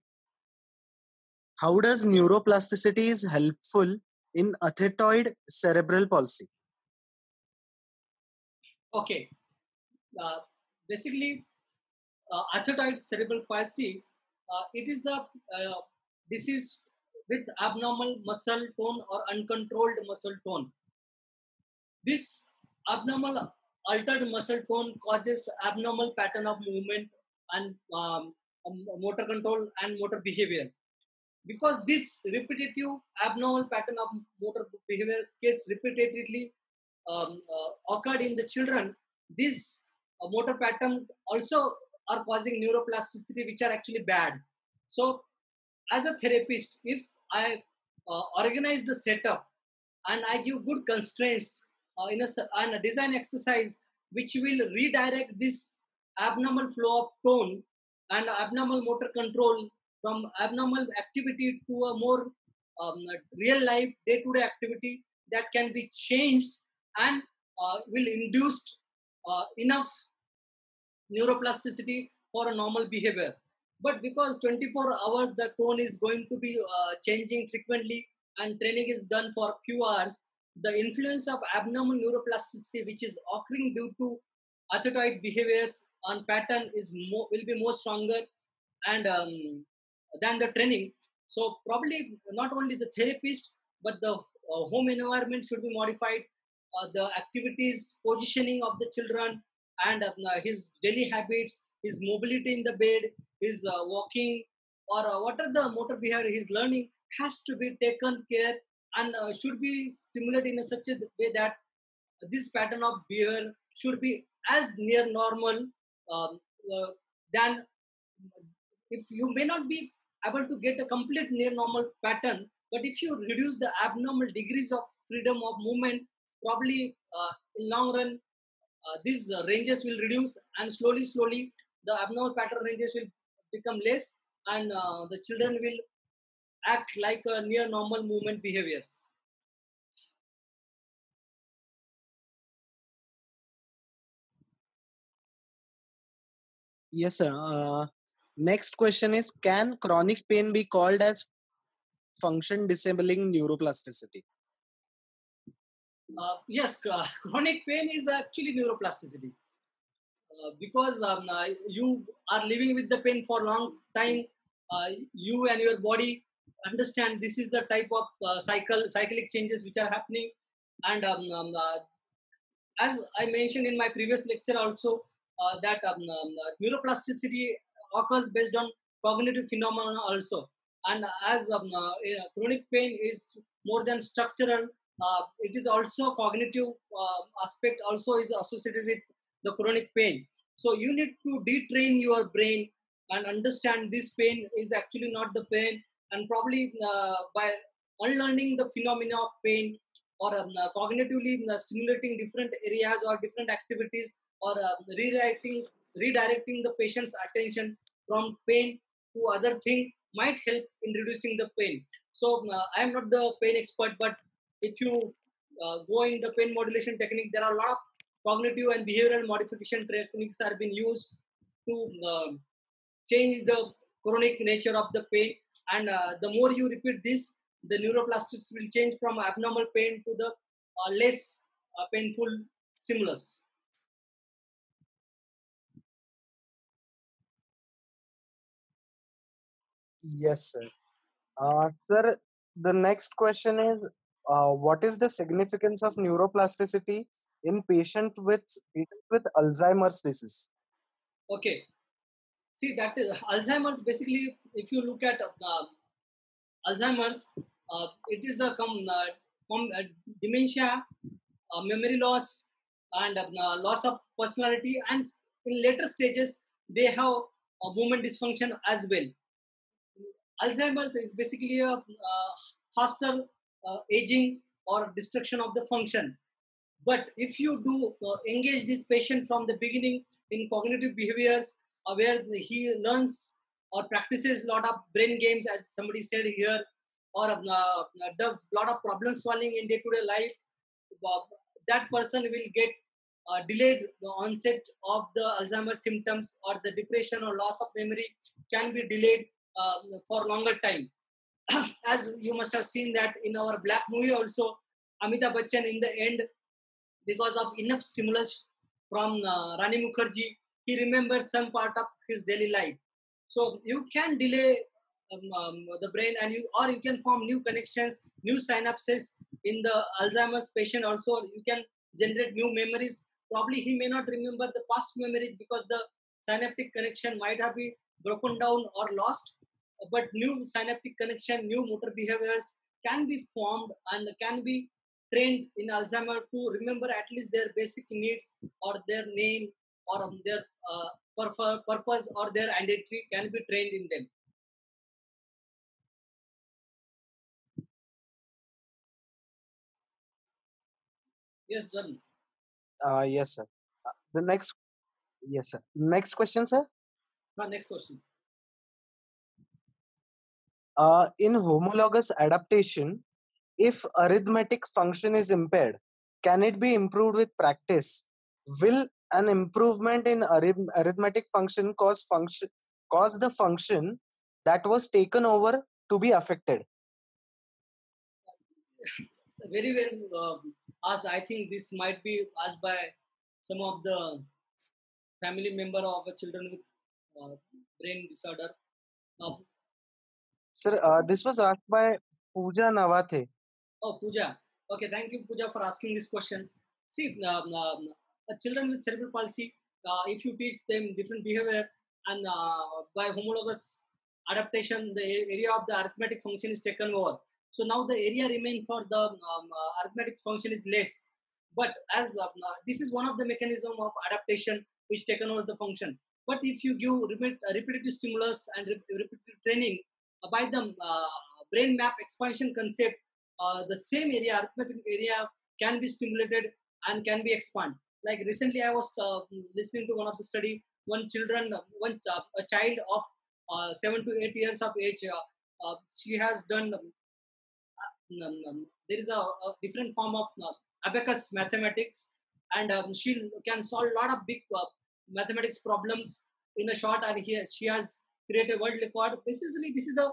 S2: how does neuroplasticity is helpful in athetoid cerebral palsy?
S1: Okay, uh, basically, athetoid cerebral palsy, it is a disease with abnormal muscle tone or uncontrolled muscle tone. This abnormal altered muscle tone causes abnormal pattern of movement and motor control and motor behavior. because this repetitive abnormal pattern of motor behaviors gets repeatedly occurred in the children, these motor pattern also are causing neuroplasticity, which are actually bad. So, as a therapist, if I organize the setup and I give good constraints and a design exercise which will redirect this abnormal flow of tone and abnormal motor control from abnormal activity to a more real life day-to-day activity that can be changed and will induce enough neuroplasticity for a normal behavior. But because 24 hours the tone is going to be changing frequently and training is done for few hours, the influence of abnormal neuroplasticity, which is occurring due to orthotoid behaviors on pattern, will be more stronger and than the training. So probably not only the therapist but the home environment should be modified. The activities, positioning of the children, and his daily habits, his mobility in the bed, his walking, or what are the motor behavior he's learning has to be taken care and should be stimulated in such a way that this pattern of behavior should be as near normal um, uh, than if you may not be able to get a complete near normal pattern, but if you reduce the abnormal degrees of freedom of movement, probably in long run these ranges will reduce and slowly the abnormal pattern ranges will become less and the children will act like near normal movement behaviors.
S2: Yes, sir. Next question is, can chronic pain be called as function disabling neuroplasticity?
S1: Yes, chronic pain is actually neuroplasticity because you are living with the pain for a long time. You and your body understand this is a type of cyclic changes which are happening, and as I mentioned in my previous lecture also, that neuroplasticity occurs based on cognitive phenomena also. And as chronic pain is more than structural, it is also cognitive aspect also is associated with the chronic pain. So you need to detrain your brain and understand this pain is actually not the pain, and probably by unlearning the phenomena of pain or cognitively stimulating different areas or different activities or redirecting the patient's attention from pain to other thing might help in reducing the pain. So I am not the pain expert, but if you go in the pain modulation technique, there are a lot of cognitive and behavioral modification techniques are being used to change the chronic nature of the pain. And the more you repeat this, the neuroplastics will change from abnormal pain to the less painful stimulus.
S2: Yes, sir. Sir, the next question is, what is the significance of neuroplasticity in patient with Alzheimer's disease?
S1: Okay, see that is Alzheimer's. Basically, if you look at Alzheimer's, it is a dementia, memory loss, and loss of personality, and in later stages they have movement dysfunction as well. Alzheimer's is basically a faster aging or destruction of the function. But if you do engage this patient from the beginning in cognitive behaviors, where he learns or practices a lot of brain games, as somebody said here, or does a lot of problem solving in day-to-day life, uh, that person will get delayed onset of the Alzheimer's symptoms, or the depression or loss of memory can be delayed for longer time. As you must have seen that in our Black movie also, Amitabh Bachchan in the end, because of enough stimulus from Rani Mukherjee, he remembers some part of his daily life. So you can delay the brain, and you can form new connections, new synapses in the Alzheimer's patient. Also, you can generate new memories. Probably he may not remember the past memories because the synaptic connection might have been broken down or lost. but new synaptic connection, new motor behaviors can be formed and can be trained in Alzheimer to remember at least their basic needs or their name or their purpose or their identity can be trained in them. Yes, John.
S2: Yes, sir. The next, yes, sir. Next question, sir.
S1: Next question.
S2: In homologous adaptation, if arithmetic function is impaired, can it be improved with practice? Will an improvement in arithmetic function cause the function that was taken over to be affected?
S1: Very well asked. I think this might be asked by some of the family member of children with brain disorder.
S2: Sir, this was asked by Pooja Nawathe.
S1: Oh, Pooja. Okay, thank you, Pooja, for asking this question. See, children with cerebral palsy, if you teach them different behavior and by homologous adaptation, the area of the arithmetic function is taken over. So now the area remain for the arithmetic function is less. But as this is one of the mechanism of adaptation which taken over the function. But if you give repetitive stimulus and repetitive training by the brain map expansion concept, the same area, arithmetic area, can be stimulated and can be expanded. Like recently, I was listening to one of the study. One a child of 7 to 8 years of age, she has done. There is a different form of abacus mathematics, and she can solve a lot of big mathematics problems in a short. And here she has created a world record. Basically, this is a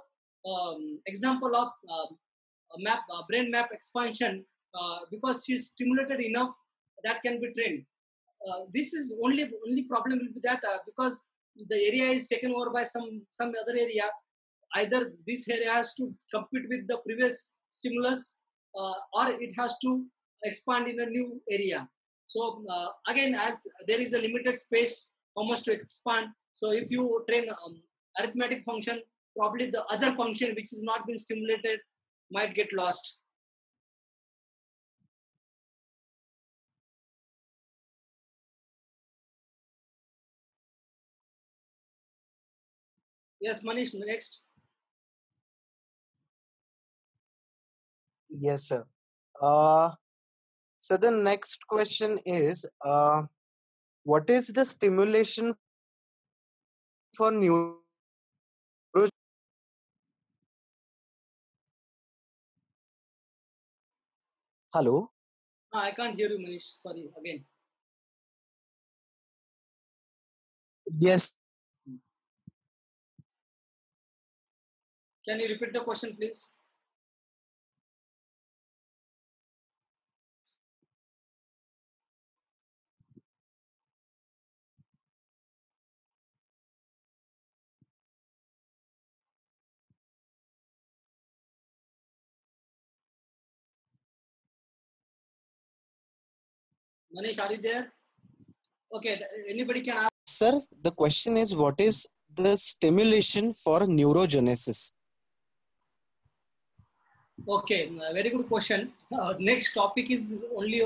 S1: example of brain map expansion because she's stimulated enough that can be trained. This is only problem will be that because the area is taken over by some other area. Either this area has to compete with the previous stimulus or it has to expand in a new area. So again, as there is a limited space how much to expand. So if you train arithmetic function, probably the other function which is not been stimulated might get lost. Yes, Manish, next.
S2: Yes, sir. So the next question is, what is the stimulation for neuro? Hello?
S1: I can't hear you, Manish. Sorry, again.
S2: Yes.
S1: Can you repeat the question, please? Manish, are you there? Okay, anybody can ask.
S2: Sir, the question is, what is the stimulation for neurogenesis?
S1: Okay, very good question. Next topic is only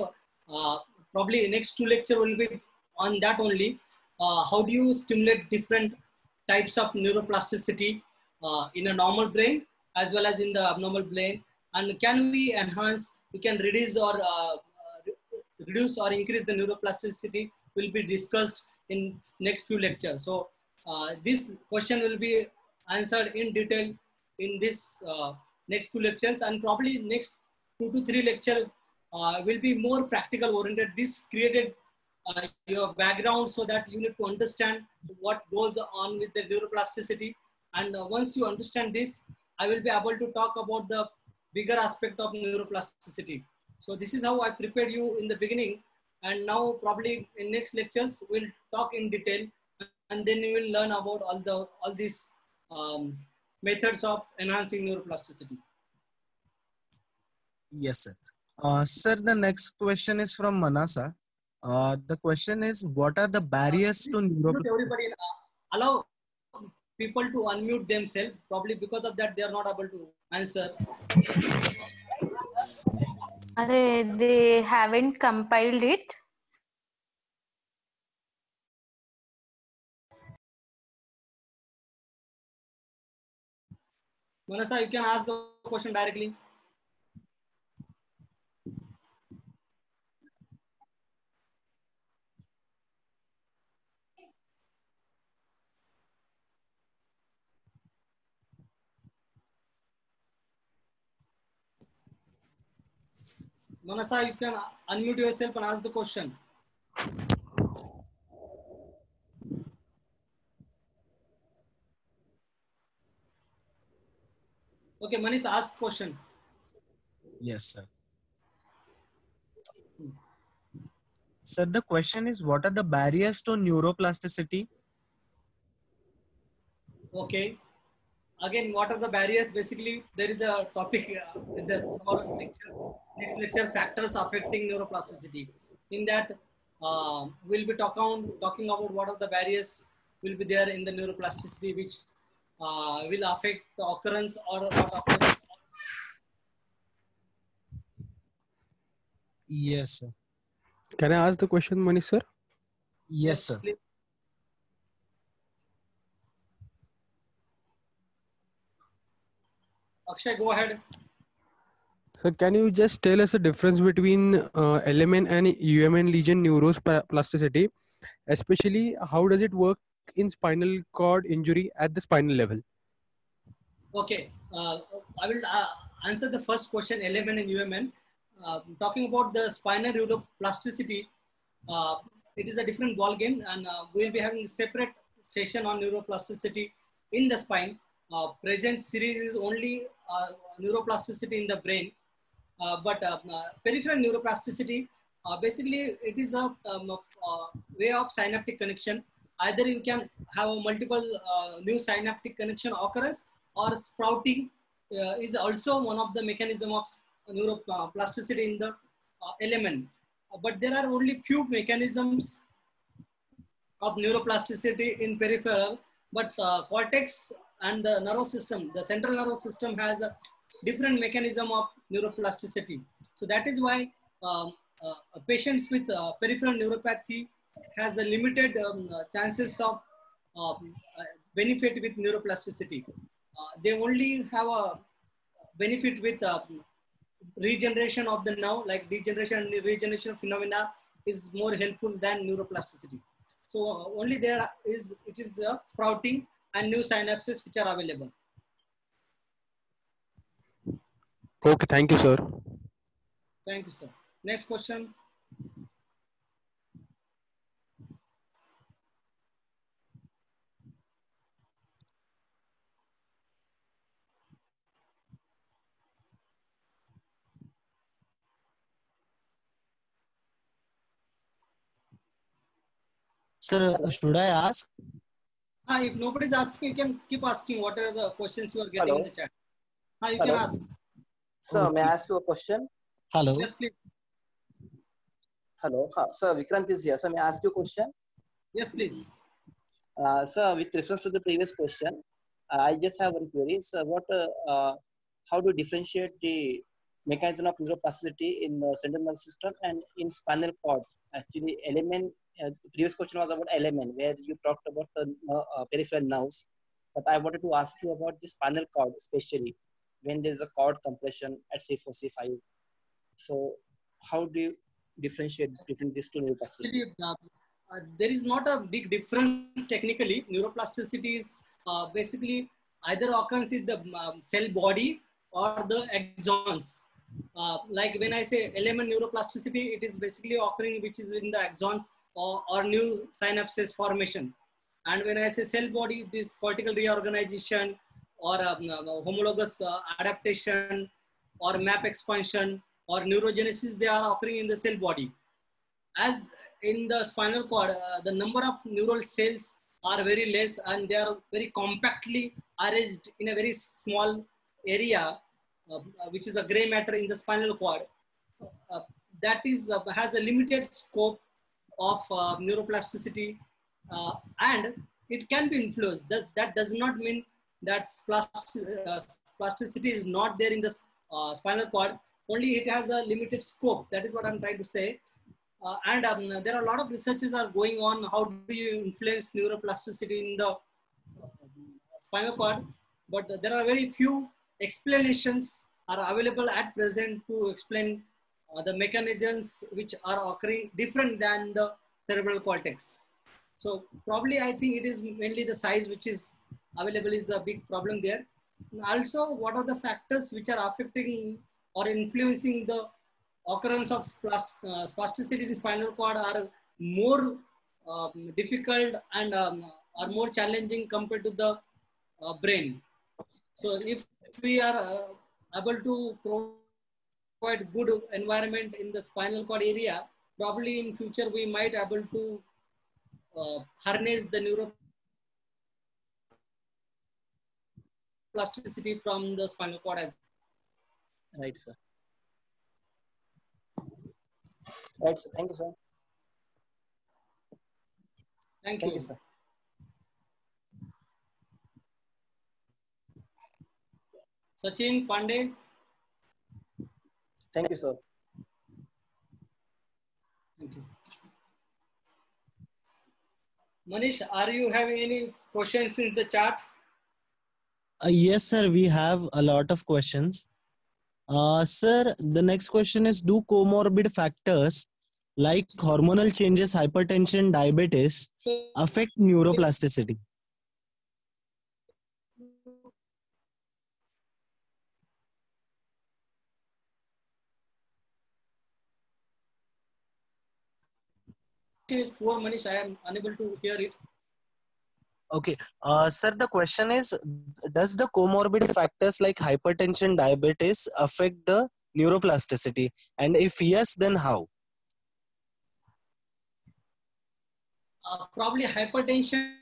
S1: probably next two lecture will be on that only. How do you stimulate different types of neuroplasticity in a normal brain as well as in the abnormal brain, and can we enhance? We can reduce or increase the neuroplasticity. Will be discussed in next few lectures. So this question will be answered in detail in this. Next few lectures, and probably next 2 to 3 lecture will be more practical oriented. This created your background so that you need to understand what goes on with the neuroplasticity, and once you understand this, I will be able to talk about the bigger aspect of neuroplasticity. So this is how I prepared you in the beginning, and now probably in next lectures we'll talk in detail, and then you will learn about all these methods of enhancing neuroplasticity.
S2: Yes, sir. Sir, the next question is from Manasa. The question is, what are the barriers to neuroplasticity?
S1: Everybody, allow people to unmute themselves. Probably because of that, they are not able to answer.
S3: They haven't compiled it.
S1: Manasa, you can ask the question directly. Manasa, you can unmute yourself and ask the question. Okay, Manish, ask question.
S2: Yes, sir. Sir, the question is, what are the barriers to neuroplasticity?
S1: Okay. Again, what are the barriers? Basically, there is a topic in the tomorrow's lecture. Next lecture, factors affecting neuroplasticity. In that, we'll be talking about what are the barriers will be there in the neuroplasticity, which will affect the occurrence or not occurrence.
S2: Yes, sir.
S4: Can I ask the question, Manish sir?
S2: Yes, sir.
S1: Please. Akshay, go ahead.
S4: Sir, can you just tell us the difference between LMN and UMN lesion neuroplasticity? Especially, how does it work in spinal cord injury at the spinal level?
S1: Okay, I will answer the first question, LMN and UMN. Talking about the spinal neuroplasticity, it is a different ball game, and we'll be having a separate session on neuroplasticity in the spine. Present series is only neuroplasticity in the brain, but peripheral neuroplasticity, basically it is a way of synaptic connection. Either you can have a multiple new synaptic connection occurrence, or sprouting is also one of the mechanism of neuroplasticity in the element. But there are only few mechanisms of neuroplasticity in peripheral, but cortex and the nervous system, the central nervous system has a different mechanism of neuroplasticity. So that is why patients with peripheral neuropathy has a limited chances of benefit with neuroplasticity. They only have a benefit with regeneration of the nerve, like degeneration and regeneration phenomena is more helpful than neuroplasticity. So only there is, it is sprouting and new synapses which are available.
S4: Okay, thank you, sir.
S1: Thank you, sir. Next question.
S2: Sir, should I ask?
S1: If nobody is asking, you can keep asking what are the questions you are getting in the chat. You
S5: Hello.
S1: can ask.
S5: Sir, may I ask you a question?
S2: Hello.
S1: Yes, please.
S5: Hello. Sir, Vikrant is here. Sir, may I ask you a question?
S1: Yes, please.
S5: Sir, with reference to the previous question, I just have one query. Sir, how do you differentiate the mechanism of neuroplasticity in the central nervous system and in spinal cords? Actually, element. The previous question was about element, where you talked about the peripheral nerves. But I wanted to ask you about the spinal cord, especially when there's a cord compression at C4, C5. So, how do you differentiate between these two neuroplasticity?
S1: Actually, there is not a big difference technically. Neuroplasticity is basically either occurs in the cell body or the axons. Like when I say element neuroplasticity, it is basically occurring which is in the axons or new synapses formation. And when I say cell body, this cortical reorganization or homologous adaptation or map expansion or neurogenesis, they are occurring in the cell body. As in the spinal cord, the number of neural cells are very less and they are very compactly arranged in a very small area, which is a gray matter in the spinal cord. That is has a limited scope of neuroplasticity, and it can be influenced. That does not mean that plasticity is not there in the spinal cord. Only it has a limited scope. That is what I'm trying to say. And there are a lot of researches are going on. How do you influence neuroplasticity in the spinal cord? But there are very few explanations are available at present to explain the mechanisms which are occurring different than the cerebral cortex. So probably I think it is mainly the size which is available is a big problem there. And also, what are the factors which are affecting or influencing the occurrence of spasticity in spinal cord are more difficult and are more challenging compared to the brain. So if we are able to provide good environment in the spinal cord area, probably in future we might able to harness the neuroplasticity from the spinal cord as
S5: Right, sir. Right, sir. Thank you, sir.
S1: Thank
S5: Thank
S1: you.
S5: you, sir.
S1: Sachin Pandey.
S5: Thank you, sir.
S1: Thank you. Manish, are you having any questions in the chat?
S2: Yes, sir. We have a lot of questions. Sir, the next question is: do comorbid factors like hormonal changes, hypertension, diabetes affect neuroplasticity?
S1: Is poor, Manish. I am unable to hear it.
S2: Okay. Sir, the question is: does the comorbid factors like hypertension, diabetes affect the neuroplasticity? And if yes, then how?
S1: Probably hypertension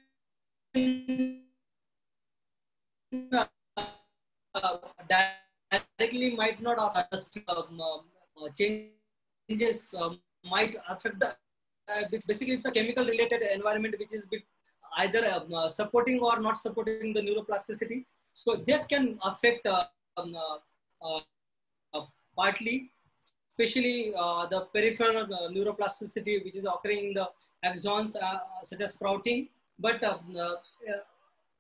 S1: directly might not affect changes might affect the basically it's a chemical related environment which is either supporting or not supporting the neuroplasticity, so that can affect partly, especially the peripheral neuroplasticity which is occurring in the axons such as sprouting. But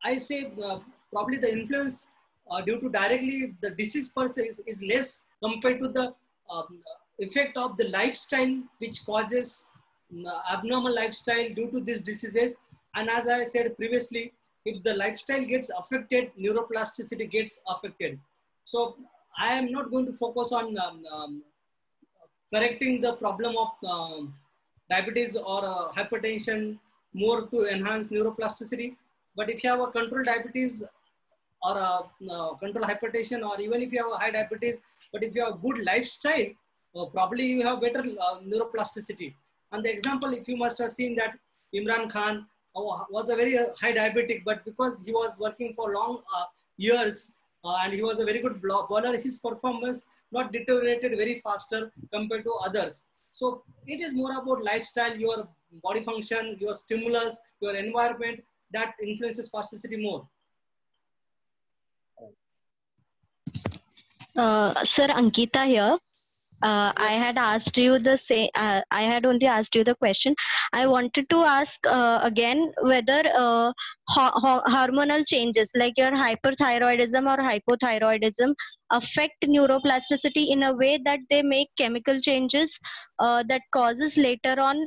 S1: I say probably the influence due to directly the disease per se is less compared to the effect of the lifestyle which causes abnormal lifestyle due to these diseases. And as I said previously, if the lifestyle gets affected, neuroplasticity gets affected. So I am not going to focus on correcting the problem of diabetes or hypertension more to enhance neuroplasticity. But if you have a controlled diabetes or controlled hypertension, or even if you have a high diabetes, but if you have a good lifestyle, probably you have better neuroplasticity. And the example, if you must have seen that Imran Khan was a very high diabetic, but because he was working for long years and he was a very good bowler, his performance not deteriorated very faster compared to others. So it is more about lifestyle, your body function, your stimulus, your environment that influences spasticity more.
S6: Sir, Ankita here. I had asked you the same. I had only asked you the question. I wanted to ask again whether hormonal changes like your hyperthyroidism or hypothyroidism affect neuroplasticity in a way that they make chemical changes that causes later on.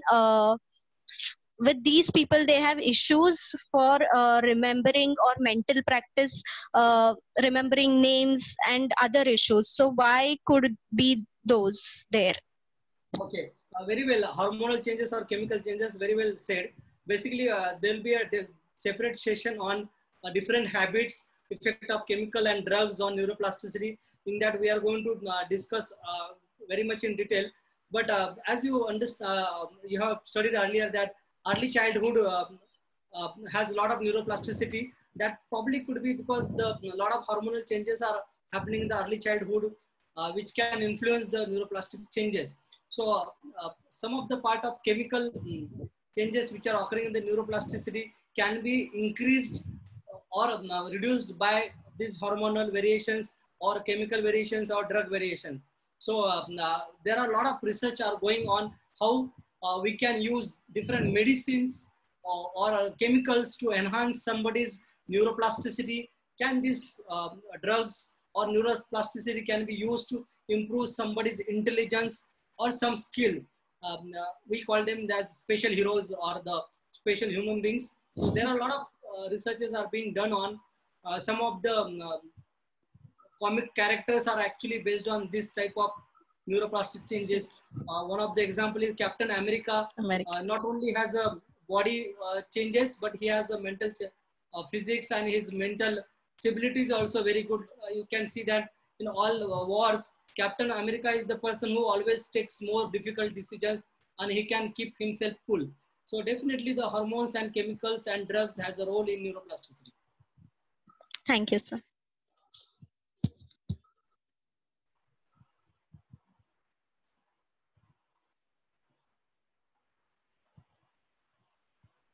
S6: With these people, they have issues for remembering or mental practice, remembering names and other issues. So why could be those there?
S1: Okay, very well. Hormonal changes or chemical changes, very well said. Basically, there will be a separate session on different habits, effect of chemical and drugs on neuroplasticity. In that, we are going to discuss very much in detail. But as you understand, you have studied earlier that early childhood has a lot of neuroplasticity. That probably could be because a lot of hormonal changes are happening in the early childhood, which can influence the neuroplastic changes. So some of the part of chemical changes which are occurring in the neuroplasticity can be increased or reduced by these hormonal variations or chemical variations or drug variations. So there are a lot of research are going on how we can use different medicines or chemicals to enhance somebody's neuroplasticity. Can these drugs or neuroplasticity can be used to improve somebody's intelligence or some skill? We call them the special heroes or the special human beings. So there are a lot of researches are being done on some of the comic characters are actually based on this type of neuroplastic changes. One of the example is Captain America. Not only has a body changes, but he has a mental physics, and his mental stability is also very good. You can see that in all wars, Captain America is the person who always takes more difficult decisions, and he can keep himself cool. So definitely the hormones and chemicals and drugs has a role in neuroplasticity.
S6: Thank you, sir.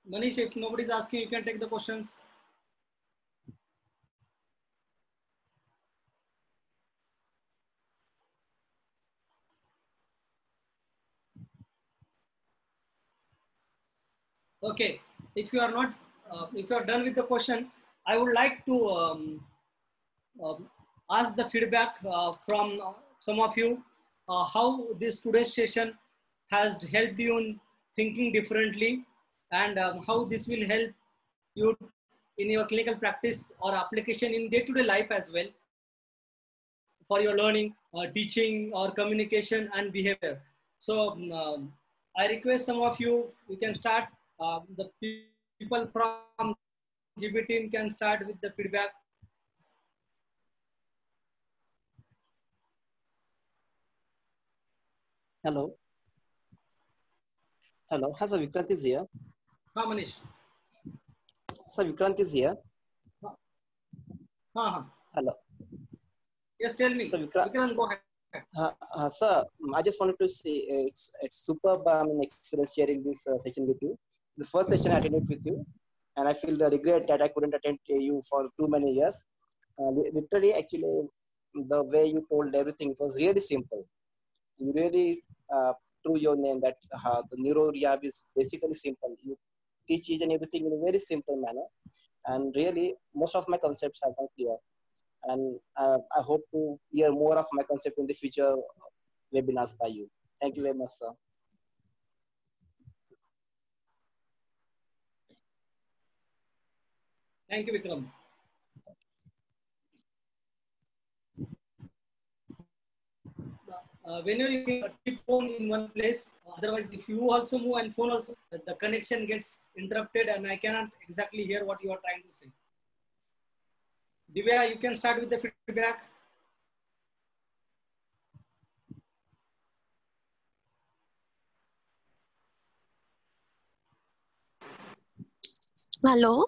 S1: Manish, if nobody's asking, you can take the questions. Okay, if you are not, if you are done with the question, I would like to ask the feedback from some of you, how this today's session has helped you in thinking differently, and how this will help you in your clinical practice or application in day-to-day life as well, for your learning, teaching, or communication and behavior. So I request some of you, you can start. The people from GB team can start with the feedback.
S5: Hello. Hello. Hi, sir. Vikrant is here.
S1: Haan, Manish.
S5: Sir, Vikrant is here. Hello.
S1: Yes, tell me.
S5: So
S1: Vikrant, go ahead.
S5: Sir, I just wanted to say it's superb experience sharing this session with you. The first session I attended with you, and I feel the regret that I couldn't attend you for too many years. Literally, actually, the way you told everything was really simple. You really threw your name that the neuro rehab is basically simple. You teach each and everything in a very simple manner, and really most of my concepts are not clear. And I hope to hear more of my concept in the future webinars by you. Thank you very much, sir.
S1: Thank you, Vikram. Whenever you can keep phone in one place, otherwise if you also move and phone also, the connection gets interrupted and I cannot exactly hear what you are trying to say. Divya, you can start with the feedback.
S7: Hello.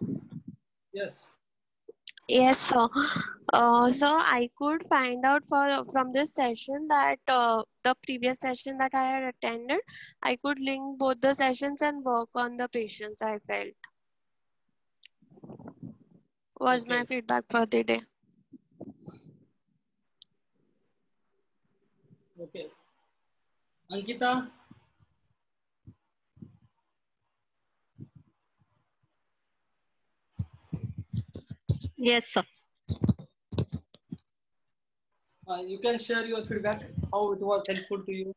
S1: Yes.
S7: Yes, sir. So I could find out from this session that the previous session that I had attended, I could link both the sessions and work on the patients. I felt was my feedback for the day.
S1: Okay. Ankita.
S6: Yes, sir.
S1: You can share your feedback, how it was helpful to you.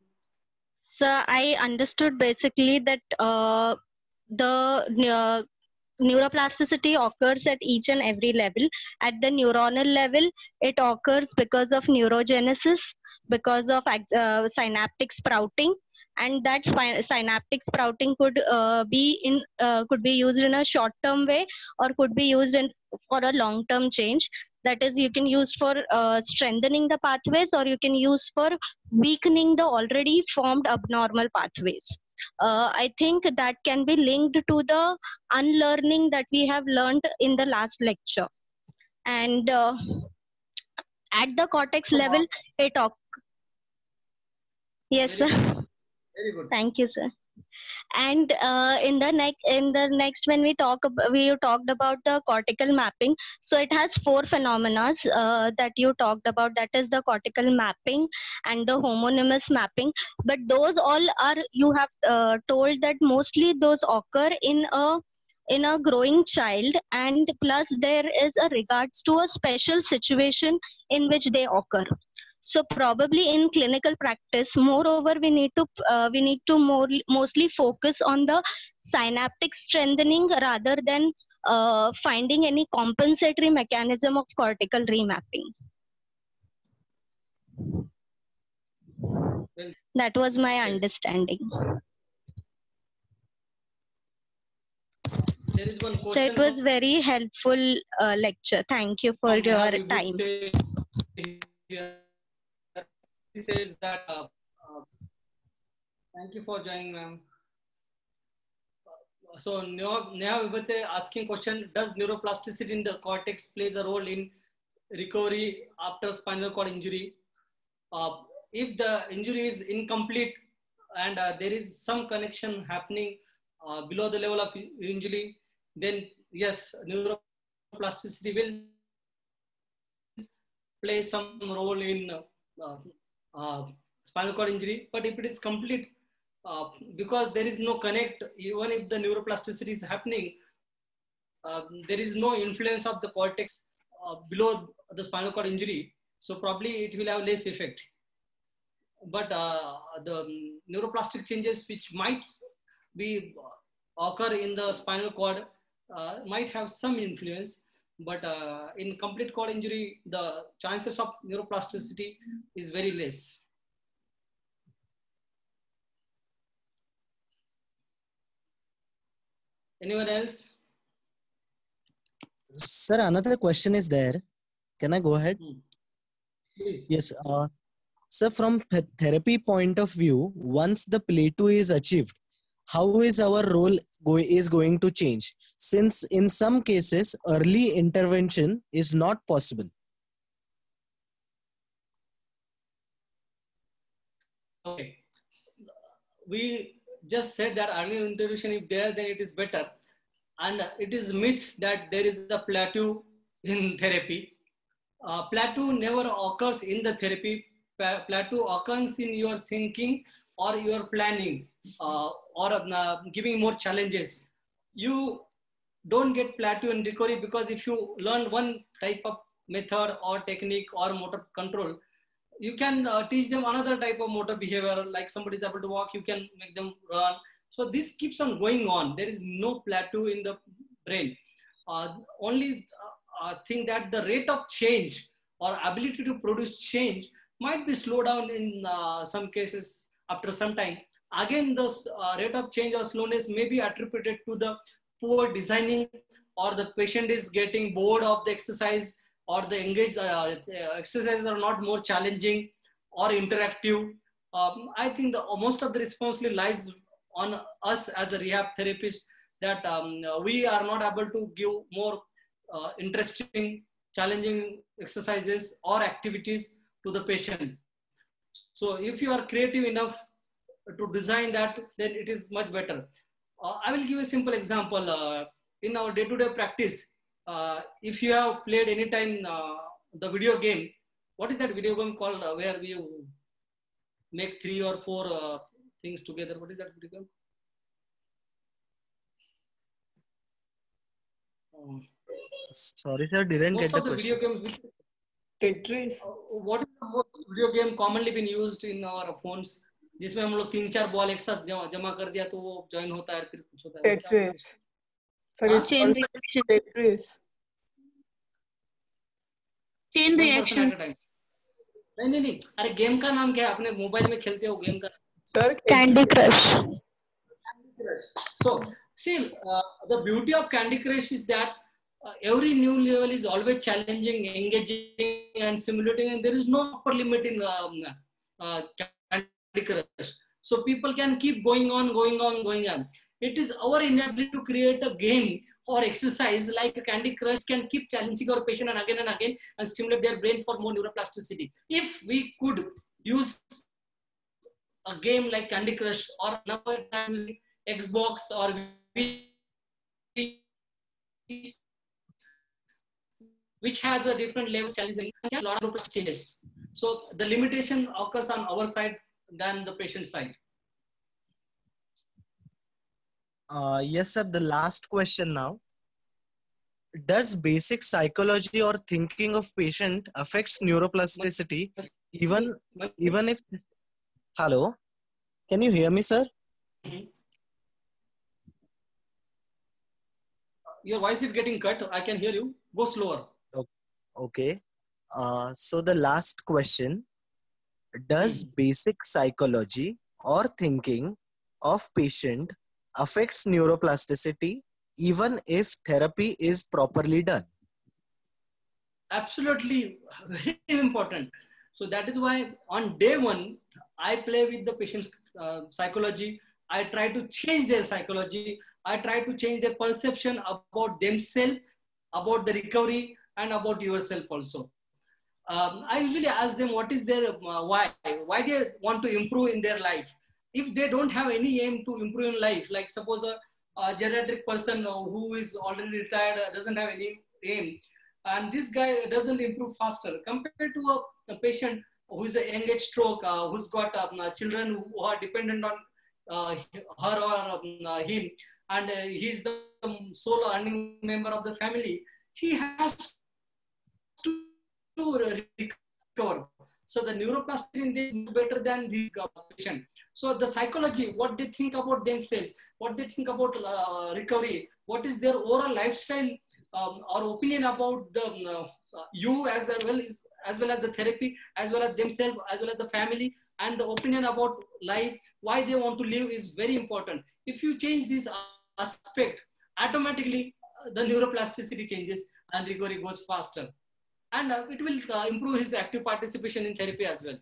S6: Sir, I understood basically that the neuroplasticity occurs at each and every level. At the neuronal level, it occurs because of neurogenesis, because of synaptic sprouting, and that synaptic sprouting could be used in a short-term way or could be used for a long-term change. That is, you can use for strengthening the pathways, or you can use for weakening the already formed abnormal pathways. I think that can be linked to the unlearning that we have learned in the last lecture. And at the cortex level, it occurs. Yes, sir.
S1: Very good.
S6: Thank you, sir. And in the next when we talked about the cortical mapping. So it has four phenomena that you talked about, that is the cortical mapping and the homonymous mapping. But those all are, you have told that mostly those occur in a growing child, and plus there is a regards to a special situation in which they occur. So probably in clinical practice, moreover, we need to mostly focus on the synaptic strengthening rather than finding any compensatory mechanism of cortical remapping.
S1: Well,
S6: That was my
S1: okay.
S6: understanding.
S1: There is one
S6: So
S1: question.
S6: it was very helpful lecture. Thank you for
S1: from Neha
S6: your time.
S1: Vibhuti here. He says that thank you for joining, ma'am. So Neha Vibhuti asking question: does neuroplasticity in the cortex plays a role in recovery after spinal cord injury? If the injury is incomplete and there is some connection happening below the level of injury, then yes, neuroplasticity will play some role in spinal cord injury. But if it is complete, because there is no connect, even if the neuroplasticity is happening, there is no influence of the cortex below the spinal cord injury. So probably it will have less effect. But the neuroplastic changes which might be occur in the spinal cord might have some influence, but in complete cord injury, the chances of neuroplasticity is very less. Anyone else?
S2: Sir, another question is there. Can I go ahead?
S1: Please.
S2: Yes. Sir, from therapy point of view, once the plateau is achieved, how is our role going to change? Since in some cases, early intervention is not possible.
S1: Okay. We just said that early intervention, if there, then it is better. And it is myth that there is a plateau in therapy. Plateau never occurs in the therapy. Plateau occurs in your thinking or your planning or giving more challenges. You don't get plateau in recovery because if you learn one type of method or technique or motor control, you can teach them another type of motor behavior. Like somebody is able to walk, you can make them run. So this keeps on going on. There is no plateau in the brain. Only thing that the rate of change or ability to produce change might be slowed down in some cases after some time. Again, the rate of change or slowness may be attributed to the poor designing, or the patient is getting bored of the exercise, or the exercises are not more challenging or interactive. I think most of the responsibility lies on us as a rehab therapist, that we are not able to give more interesting, challenging exercises or activities to the patient. So if you are creative enough to design that, then it is much better. I will give a simple example. In our day-to-day practice, if you have played anytime the video game, what is that video game called where we make 3 or 4 things together? What is that video game?
S2: Sorry, sir, didn't
S1: Most
S2: get the
S1: of the
S2: question.
S1: video games.
S8: Tetris.
S1: What is the most video game commonly been used in our phones, जिसमें हम लोग 3-4 ball एक साथ जमा कर दिया तो वो ज्वाइन होता है, फिर कुछ होता है?
S8: Tetris. Sorry,
S3: Chain reaction.
S8: Tetris.
S3: Chain reaction.
S1: नहीं, अरे गेम का नाम क्या है? अपने मोबाइल में खेलते हो गेम का?
S8: Sir,
S6: Candy Crush.
S1: So see, the beauty of Candy Crush is that every new level is always challenging, engaging, and stimulating, and there is no upper limit in Candy Crush. So people can keep going on. It is our inability to create a game or exercise like a Candy Crush can keep challenging our patient and again and stimulate their brain for more neuroplasticity. If we could use a game like Candy Crush, or another time using Xbox or Wii, which has a different level of challenge and a lot of changes. So the limitation occurs on our side than the patient side.
S2: Yes, sir. The last question now. Does basic psychology or thinking of patient affects neuroplasticity even if hello? Can you hear me, sir?
S1: Your voice is getting cut. I can hear you. Go slower.
S2: Okay. So the last question. Does basic psychology or thinking of patient affects neuroplasticity even if therapy is properly done?
S1: Absolutely, very important. So that is why on day one, I play with the patient's psychology. I try to change their psychology. I try to change their perception about themselves, about the recovery, and about yourself also. I usually ask them what is their why they want to improve in their life. If they don't have any aim to improve in life, like suppose a geriatric person who is already retired doesn't have any aim, and this guy doesn't improve faster compared to a patient who is a young age stroke, who's got children who are dependent on her or him, and he's the sole earning member of the family. He has to recover. So the neuroplasticity in this is better than this patient. So the psychology, what they think about themselves, what they think about recovery, what is their overall lifestyle or opinion about the you as well as the therapy, as well as themselves, as well as the family, and the opinion about life, why they want to live is very important. If you change this aspect, automatically the neuroplasticity changes and recovery goes faster. And it will improve his active participation in therapy as well.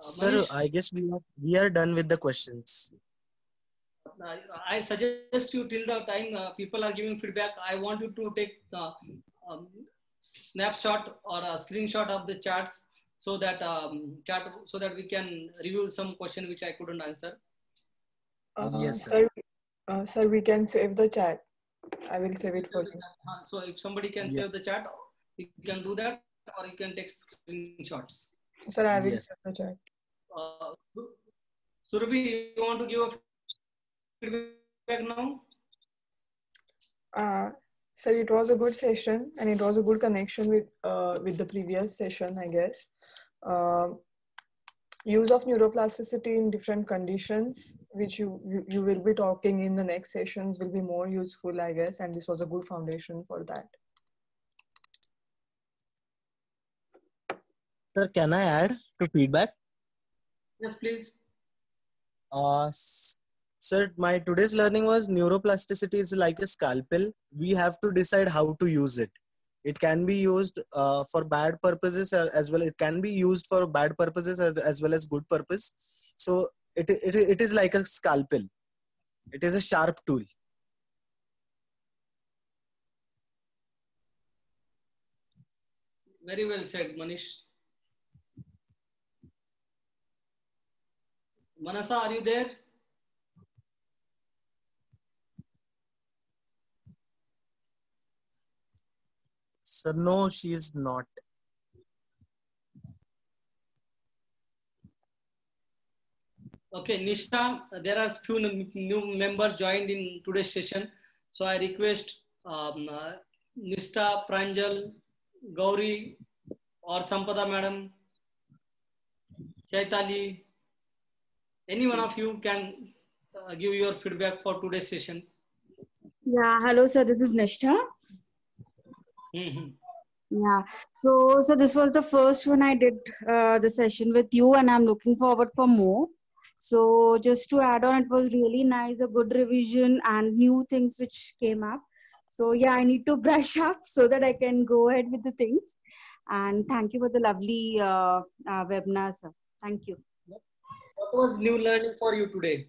S2: Sir,
S1: Manish,
S2: I guess we are done with the questions.
S1: I suggest you till the time people are giving feedback, I want you to take the snapshot or a screenshot of the charts so that so that we can review some question which I couldn't answer.
S2: Yes, sir.
S8: Sir, we can save the chat. I will save it for you.
S1: So if somebody can save the chat, you can do that, or you can take screenshots.
S8: Sir, I will save the chat.
S1: Surabhi, you want to give a feedback now?
S8: Sir, it was a good session and it was a good connection with the previous session, I guess. Use of neuroplasticity in different conditions, which you will be talking in the next sessions, will be more useful, I guess, and this was a good foundation for that.
S2: Sir, can I add to feedback?
S1: Yes, please.
S2: Sir, my today's learning was neuroplasticity is like a scalpel. We have to decide how to use it. It can be used for bad purposes as well. It can be used for bad purposes as well as good purpose. So it is like a scalpel. It is a sharp tool.
S1: Very well said, Manish. Manasa, are you there?
S2: Sir, no, she is not.
S1: Okay, Nishtha, there are few new members joined in today's session. So I request Nishtha, Pranjal, Gauri, or Sampada madam, Chaitali, any one of you can give your feedback for today's session.
S9: Yeah, hello sir, this is Nishtha. Yeah, so this was the first one I did the session with you, and I'm looking forward for more. So just to add on, it was really nice, a good revision and new things which came up. So yeah, I need to brush up so that I can go ahead with the things. And thank you for the lovely webinar, sir. Thank you.
S1: What was new learning for you today?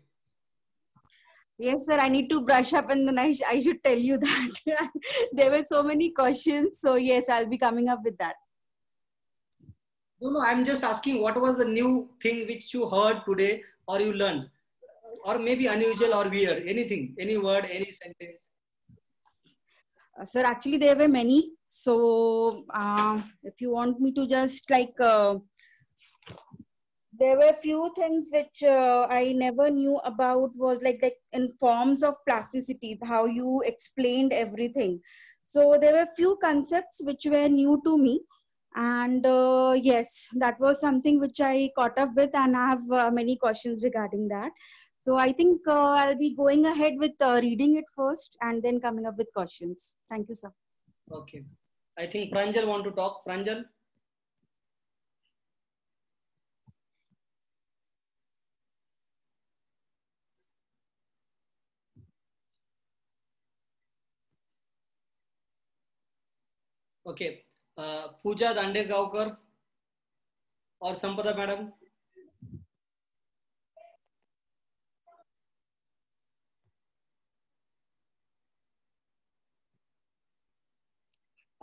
S9: Yes, sir. I need to brush up, and then I should tell you that there were so many questions. So yes, I'll be coming up with that.
S1: No, I'm just asking what was the new thing which you heard today or you learned, or maybe unusual or weird, anything, any word, any sentence.
S9: Sir, actually there were many. So if you want me to just like, there were few things which I never knew about, was like in forms of plasticity, how you explained everything. So there were few concepts which were new to me. And yes, that was something which I caught up with, and I have many questions regarding that. So I think I'll be going ahead with reading it first and then coming up with questions. Thank you, sir.
S1: Okay. I think Pranjal want to talk. Pranjal. Okay. Pooja Dandegaonkar or Sampada madam.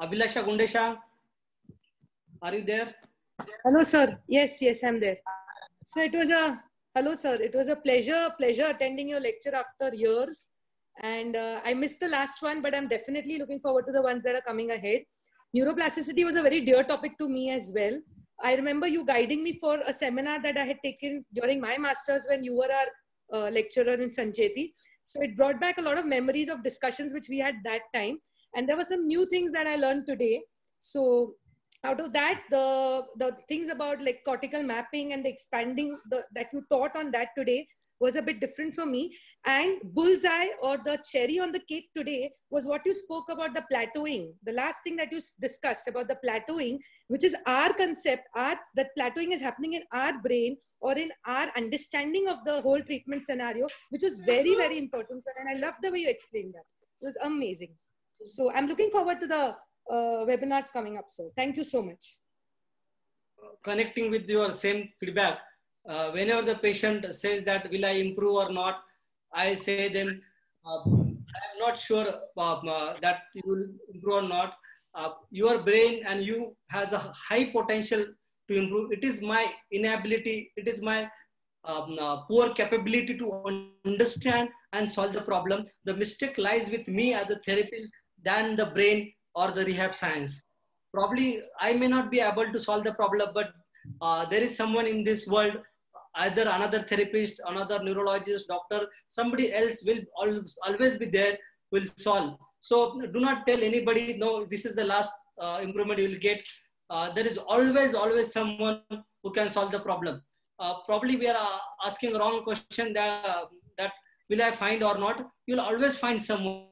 S1: Abhilasha Gundesha, are you there?
S10: Hello, sir. Yes, I'm there. So it was hello, sir. It was a pleasure attending your lecture after years. And I missed the last one, but I'm definitely looking forward to the ones that are coming ahead. Neuroplasticity was a very dear topic to me as well. I remember you guiding me for a seminar that I had taken during my master's when you were our lecturer in Sancheti. So it brought back a lot of memories of discussions which we had that time. And there were some new things that I learned today. So out of that, the things about like cortical mapping and the expanding that you taught on that today was a bit different for me. And bullseye, or the cherry on the cake today, was what you spoke about, the plateauing. The last thing that you discussed about the plateauing, which is our concept, that plateauing is happening in our brain or in our understanding of the whole treatment scenario, which is very, very important, sir. And I love the way you explained that. It was amazing. So I'm looking forward to the webinars coming up, sir. Thank you so much.
S1: Connecting with your same feedback, whenever the patient says that will I improve or not, I say them, I'm not sure that you will improve or not. Your brain and you has a high potential to improve. It is my inability, it is my poor capability to understand and solve the problem. The mistake lies with me as a therapist than the brain or the rehab science. Probably I may not be able to solve the problem, but there is someone in this world, either another therapist, another neurologist, doctor, somebody else will always be there, will solve. So do not tell anybody, no, this is the last improvement you will get. There is always someone who can solve the problem. Probably we are asking wrong question that will I find or not? You'll always find someone.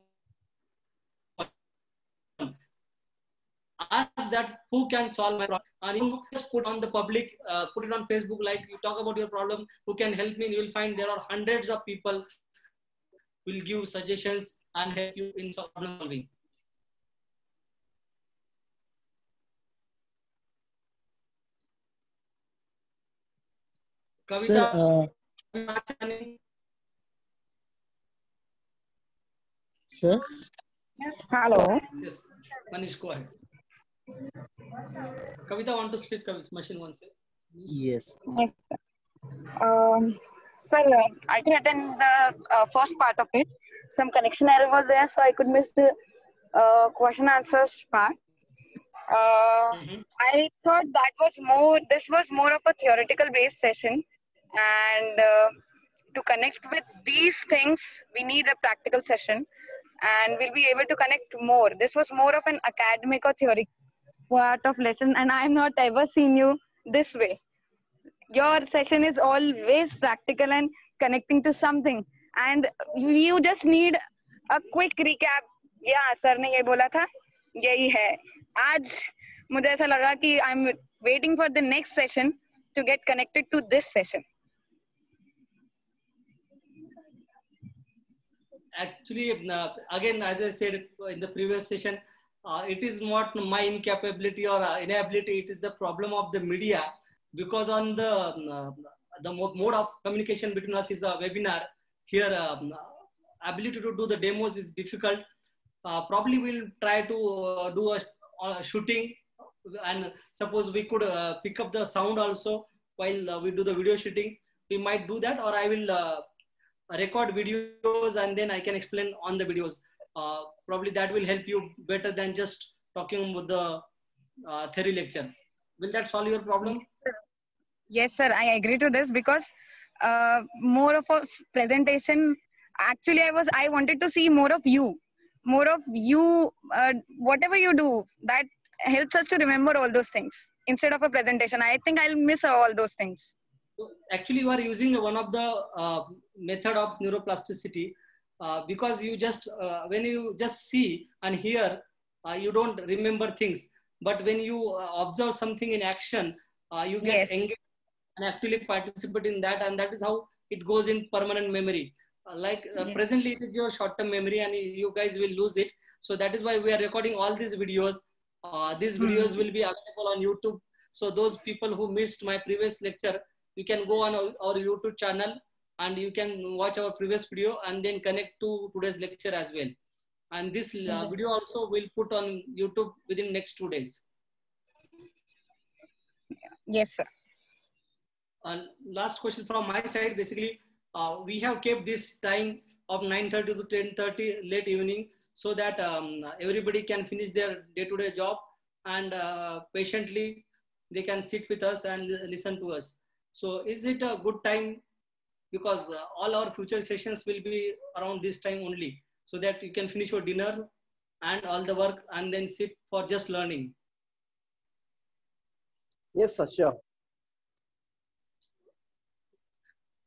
S1: Ask that who can solve my problem, and you just put on the public, put it on Facebook, like you talk about your problem, who can help me, and you will find there are hundreds of people will give suggestions and help you in problem solving. Kavita.
S2: Sir?
S11: Hello.
S1: Yes, Manish, go ahead. Kavita want to speak, machine one second.
S2: Yes.
S11: Yes. Sir, I can attend the first part of it. Some connection error was there, so I could miss the question answers part. I thought this was more of a theoretical based session, and to connect with these things, we need a practical session, and we'll be able to connect more. This was more of an academic or theory part of lesson, and I have not ever seen you this way. Your session is always practical and connecting to something, and you just need a quick recap. Yeah, sir ने ये बोला था, यही है. आज मुझे ऐसा लगा कि I'm waiting for the next session to get connected to this session.
S1: Actually, again, as I said in the previous session, it is not my incapability or inability. It is the problem of the media, because on the mode of communication between us is a webinar. Here, ability to do the demos is difficult. Probably we'll try to do a shooting, and suppose we could pick up the sound also while we do the video shooting. We might do that, or I will record videos and then I can explain on the videos. Probably that will help you better than just talking with the theory lecture. Will that solve your problem?
S11: Yes, sir. I agree to this because more of a presentation. Actually, I wanted to see more of you. Whatever you do, that helps us to remember all those things instead of a presentation. I think I'll miss all those things.
S1: So actually, you are using one of the method of neuroplasticity because you just when you just see and hear, you don't remember things. But when you observe something in action, you get engaged and actually participate in that, and that is how it goes in permanent memory. Presently, it is your short-term memory, and you guys will lose it. So that is why we are recording all these videos. These videos will be available on YouTube. So those people who missed my previous lecture, you can go on our YouTube channel and you can watch our previous video and then connect to today's lecture as well. And this video also will put on YouTube within next 2 days.
S11: Yes, sir.
S1: And last question from my side. Basically, we have kept this time of 9:30 to 10:30 late evening so that everybody can finish their day-to-day job and patiently they can sit with us and listen to us. So is it a good time? Because all our future sessions will be around this time only, so that you can finish your dinner and all the work and then sit for just learning.
S5: Yes, sir, sure.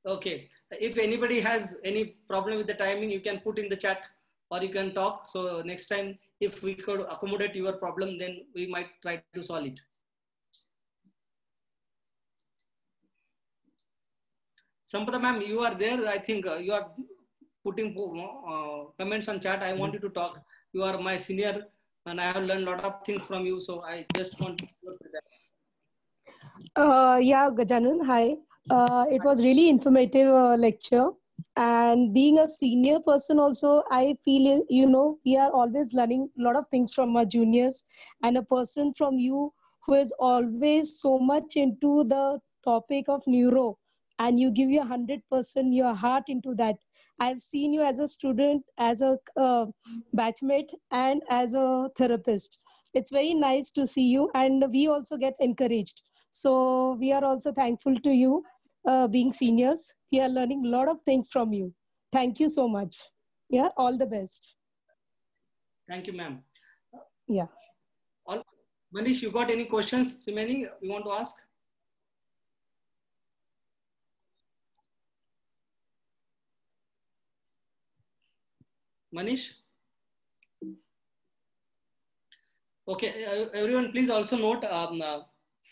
S1: Okay. If anybody has any problem with the timing, you can put in the chat or you can talk. So next time, if we could accommodate your problem, then we might try to solve it. Sampada ma'am, you are there. I think you are putting comments on chat. I want you to talk. You are my senior and I have learned a lot of things from you. So I just want to work with that.
S12: Yeah, Gajanan, hi. It was really informative lecture. And being a senior person also, I feel, we are always learning a lot of things from our juniors, and a person from you who is always so much into the topic of neuro, and you give your 100% your heart into that. I've seen you as a student, as a batchmate, and as a therapist. It's very nice to see you, and we also get encouraged. So we are also thankful to you, being seniors. We are learning a lot of things from you. Thank you so much. Yeah, all the best.
S1: Thank you, ma'am.
S12: Yeah.
S1: Manish, you got any questions remaining you want to ask? Manish? Okay, everyone, please also note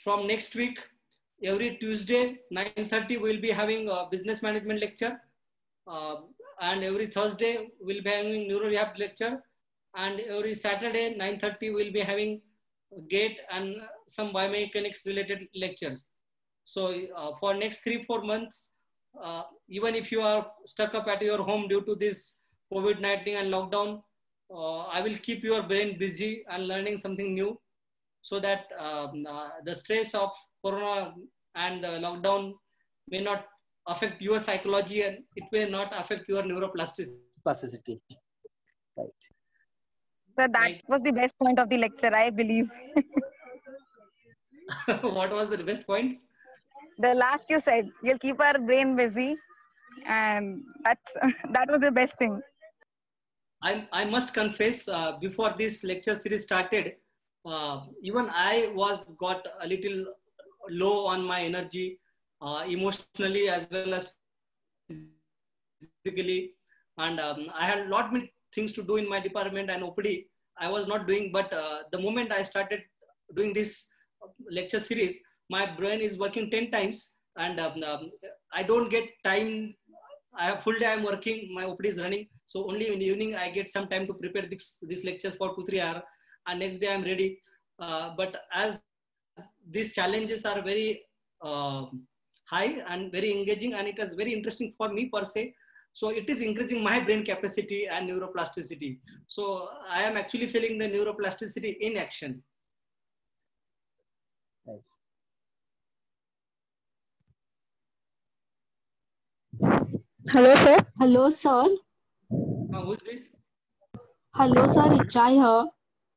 S1: from next week, every Tuesday, 9:30, we'll be having a business management lecture. And every Thursday, we'll be having neuro rehab lecture. And every Saturday, 9:30, we'll be having GATE and some biomechanics related lectures. So for next 3-4 months, even if you are stuck up at your home due to this COVID-19 and lockdown, I will keep your brain busy and learning something new so that the stress of Corona and lockdown may not affect your psychology and it may not affect your neuroplasticity.
S5: Right.
S11: So that was the best point of the lecture, I believe.
S1: What was the best point?
S11: The last you said, you'll keep our brain busy, and that was the best thing.
S1: I must confess, before this lecture series started, even I got a little low on my energy, emotionally as well as physically, and I had a lot many things to do in my department and OPD. I was not doing, but the moment I started doing this lecture series, my brain is working 10 times, and I don't get time. I have full day I'm working, my OPD is running. So only in the evening, I get some time to prepare these lectures for 2-3 hours. And next day I'm ready. But as these challenges are very high and very engaging, and it is very interesting for me per se, So it is increasing my brain capacity and neuroplasticity. So I am actually feeling the neuroplasticity in action.
S5: Nice.
S9: Hello, sir. Hello, sir.
S1: Who's this?
S9: Hello, sir. Richa here.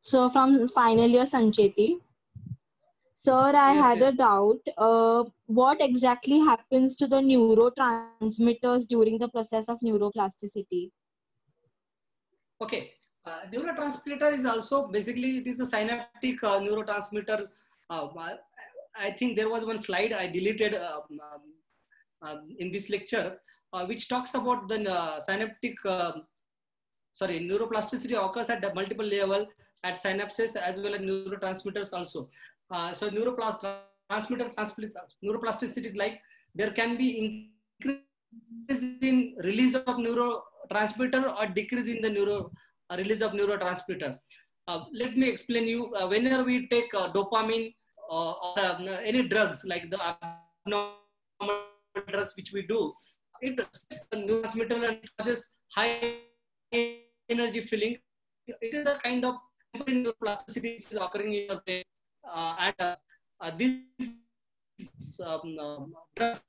S9: So from final year Sancheti. Sir, I
S1: Yes,
S9: had
S1: yes.
S9: a doubt. What exactly happens to the neurotransmitters during the process of neuroplasticity?
S1: Okay, neurotransmitter is also basically it is a synaptic neurotransmitter. I think there was one slide I deleted in this lecture, which talks about the neuroplasticity occurs at the multiple level at synapses as well as neurotransmitters also. So neuroplasticity is like there can be increase in release of neurotransmitter or decrease in the release of neurotransmitter. Let me explain you. Whenever we take dopamine or any drugs like the abnormal drugs which we do, it sets the neurotransmitter and causes high energy feeling. It is a kind of neuroplasticity which is occurring in your brain, and these drugs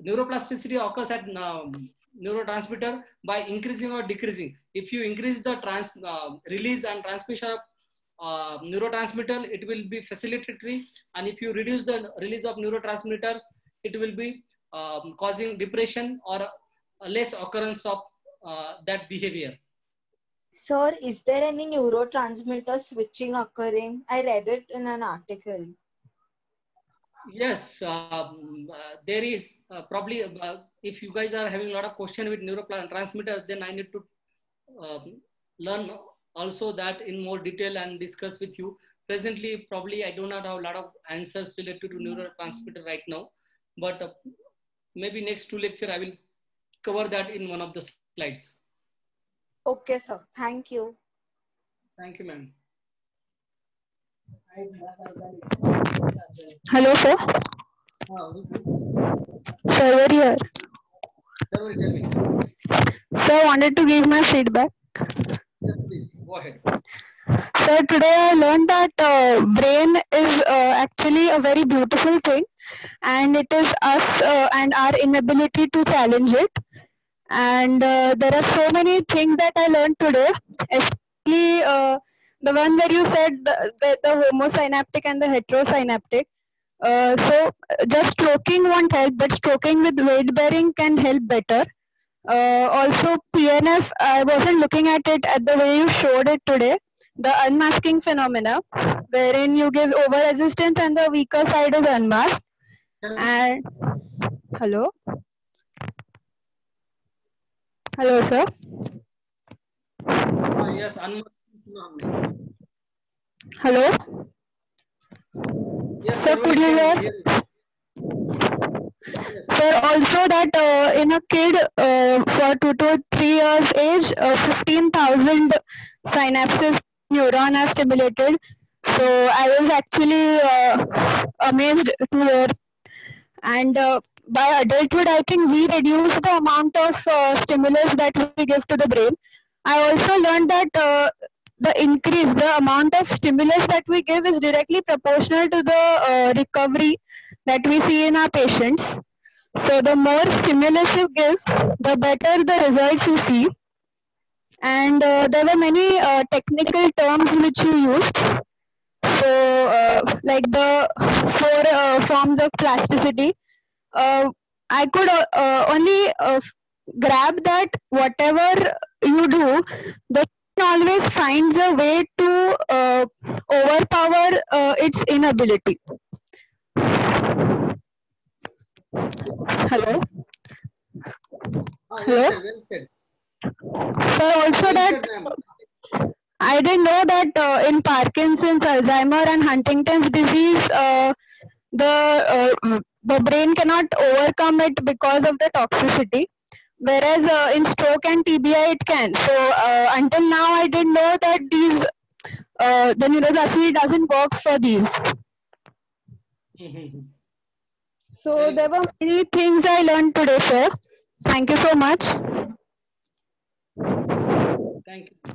S1: neuroplasticity occurs at neurotransmitter by increasing or decreasing. If you increase the release and transmission of neurotransmitter, it will be facilitatory, and if you reduce the release of neurotransmitters, it will be causing depression or a less occurrence of that behavior.
S9: Sir, is there any neurotransmitter switching occurring? I read it in an article.
S1: Yes, there is probably if you guys are having a lot of question with neurotransmitters, then I need to learn also that in more detail and discuss with you. Presently, probably I do not have a lot of answers related to neurotransmitter right now, but maybe next 2 lecture I will cover that in one of the slides.
S9: Okay, sir. Thank you.
S1: Thank you, ma'am.
S9: Hello, sir. Sir, we're here.
S1: Tell me.
S9: Sir, I wanted to give my feedback.
S1: Yes, please. Go ahead.
S9: Sir, today I learned that brain is actually a very beautiful thing, and it is us and our inability to challenge it. And there are so many things that I learned today, especially the one where you said the homosynaptic and the heterosynaptic. So just stroking won't help, but stroking with weight bearing can help better. Also, PNF, I wasn't looking at it at the way you showed it today. The unmasking phenomena, wherein you give over resistance and the weaker side is unmasked. And hello. Hello, sir.
S1: Yes,
S9: hello.
S1: Yes,
S9: sir, could you hear?
S1: Yes.
S9: Sir, also that in a kid for 2 to 3 years age, 15,000 synapses neuron are stimulated. So I was actually amazed to hear. And by adulthood, I think we reduce the amount of stimulus that we give to the brain. I also learned that the amount of stimulus that we give is directly proportional to the recovery that we see in our patients. So the more stimulus you give, the better the results you see. And there were many technical terms which you used. So like the 4 forms of plasticity. I could only grab that whatever you do, the brain always finds a way to overpower its inability. Hello? Hello?
S1: Well said.
S9: So also that I didn't know that in Parkinson's, Alzheimer and Huntington's disease, the brain cannot overcome it because of the toxicity, whereas in stroke and TBI it can. So until now I didn't know that these the neuroplasticity doesn't work for these. So
S1: Very
S9: there
S1: good.
S9: were many things I learned today, sir. Thank you so much.
S1: Thank you.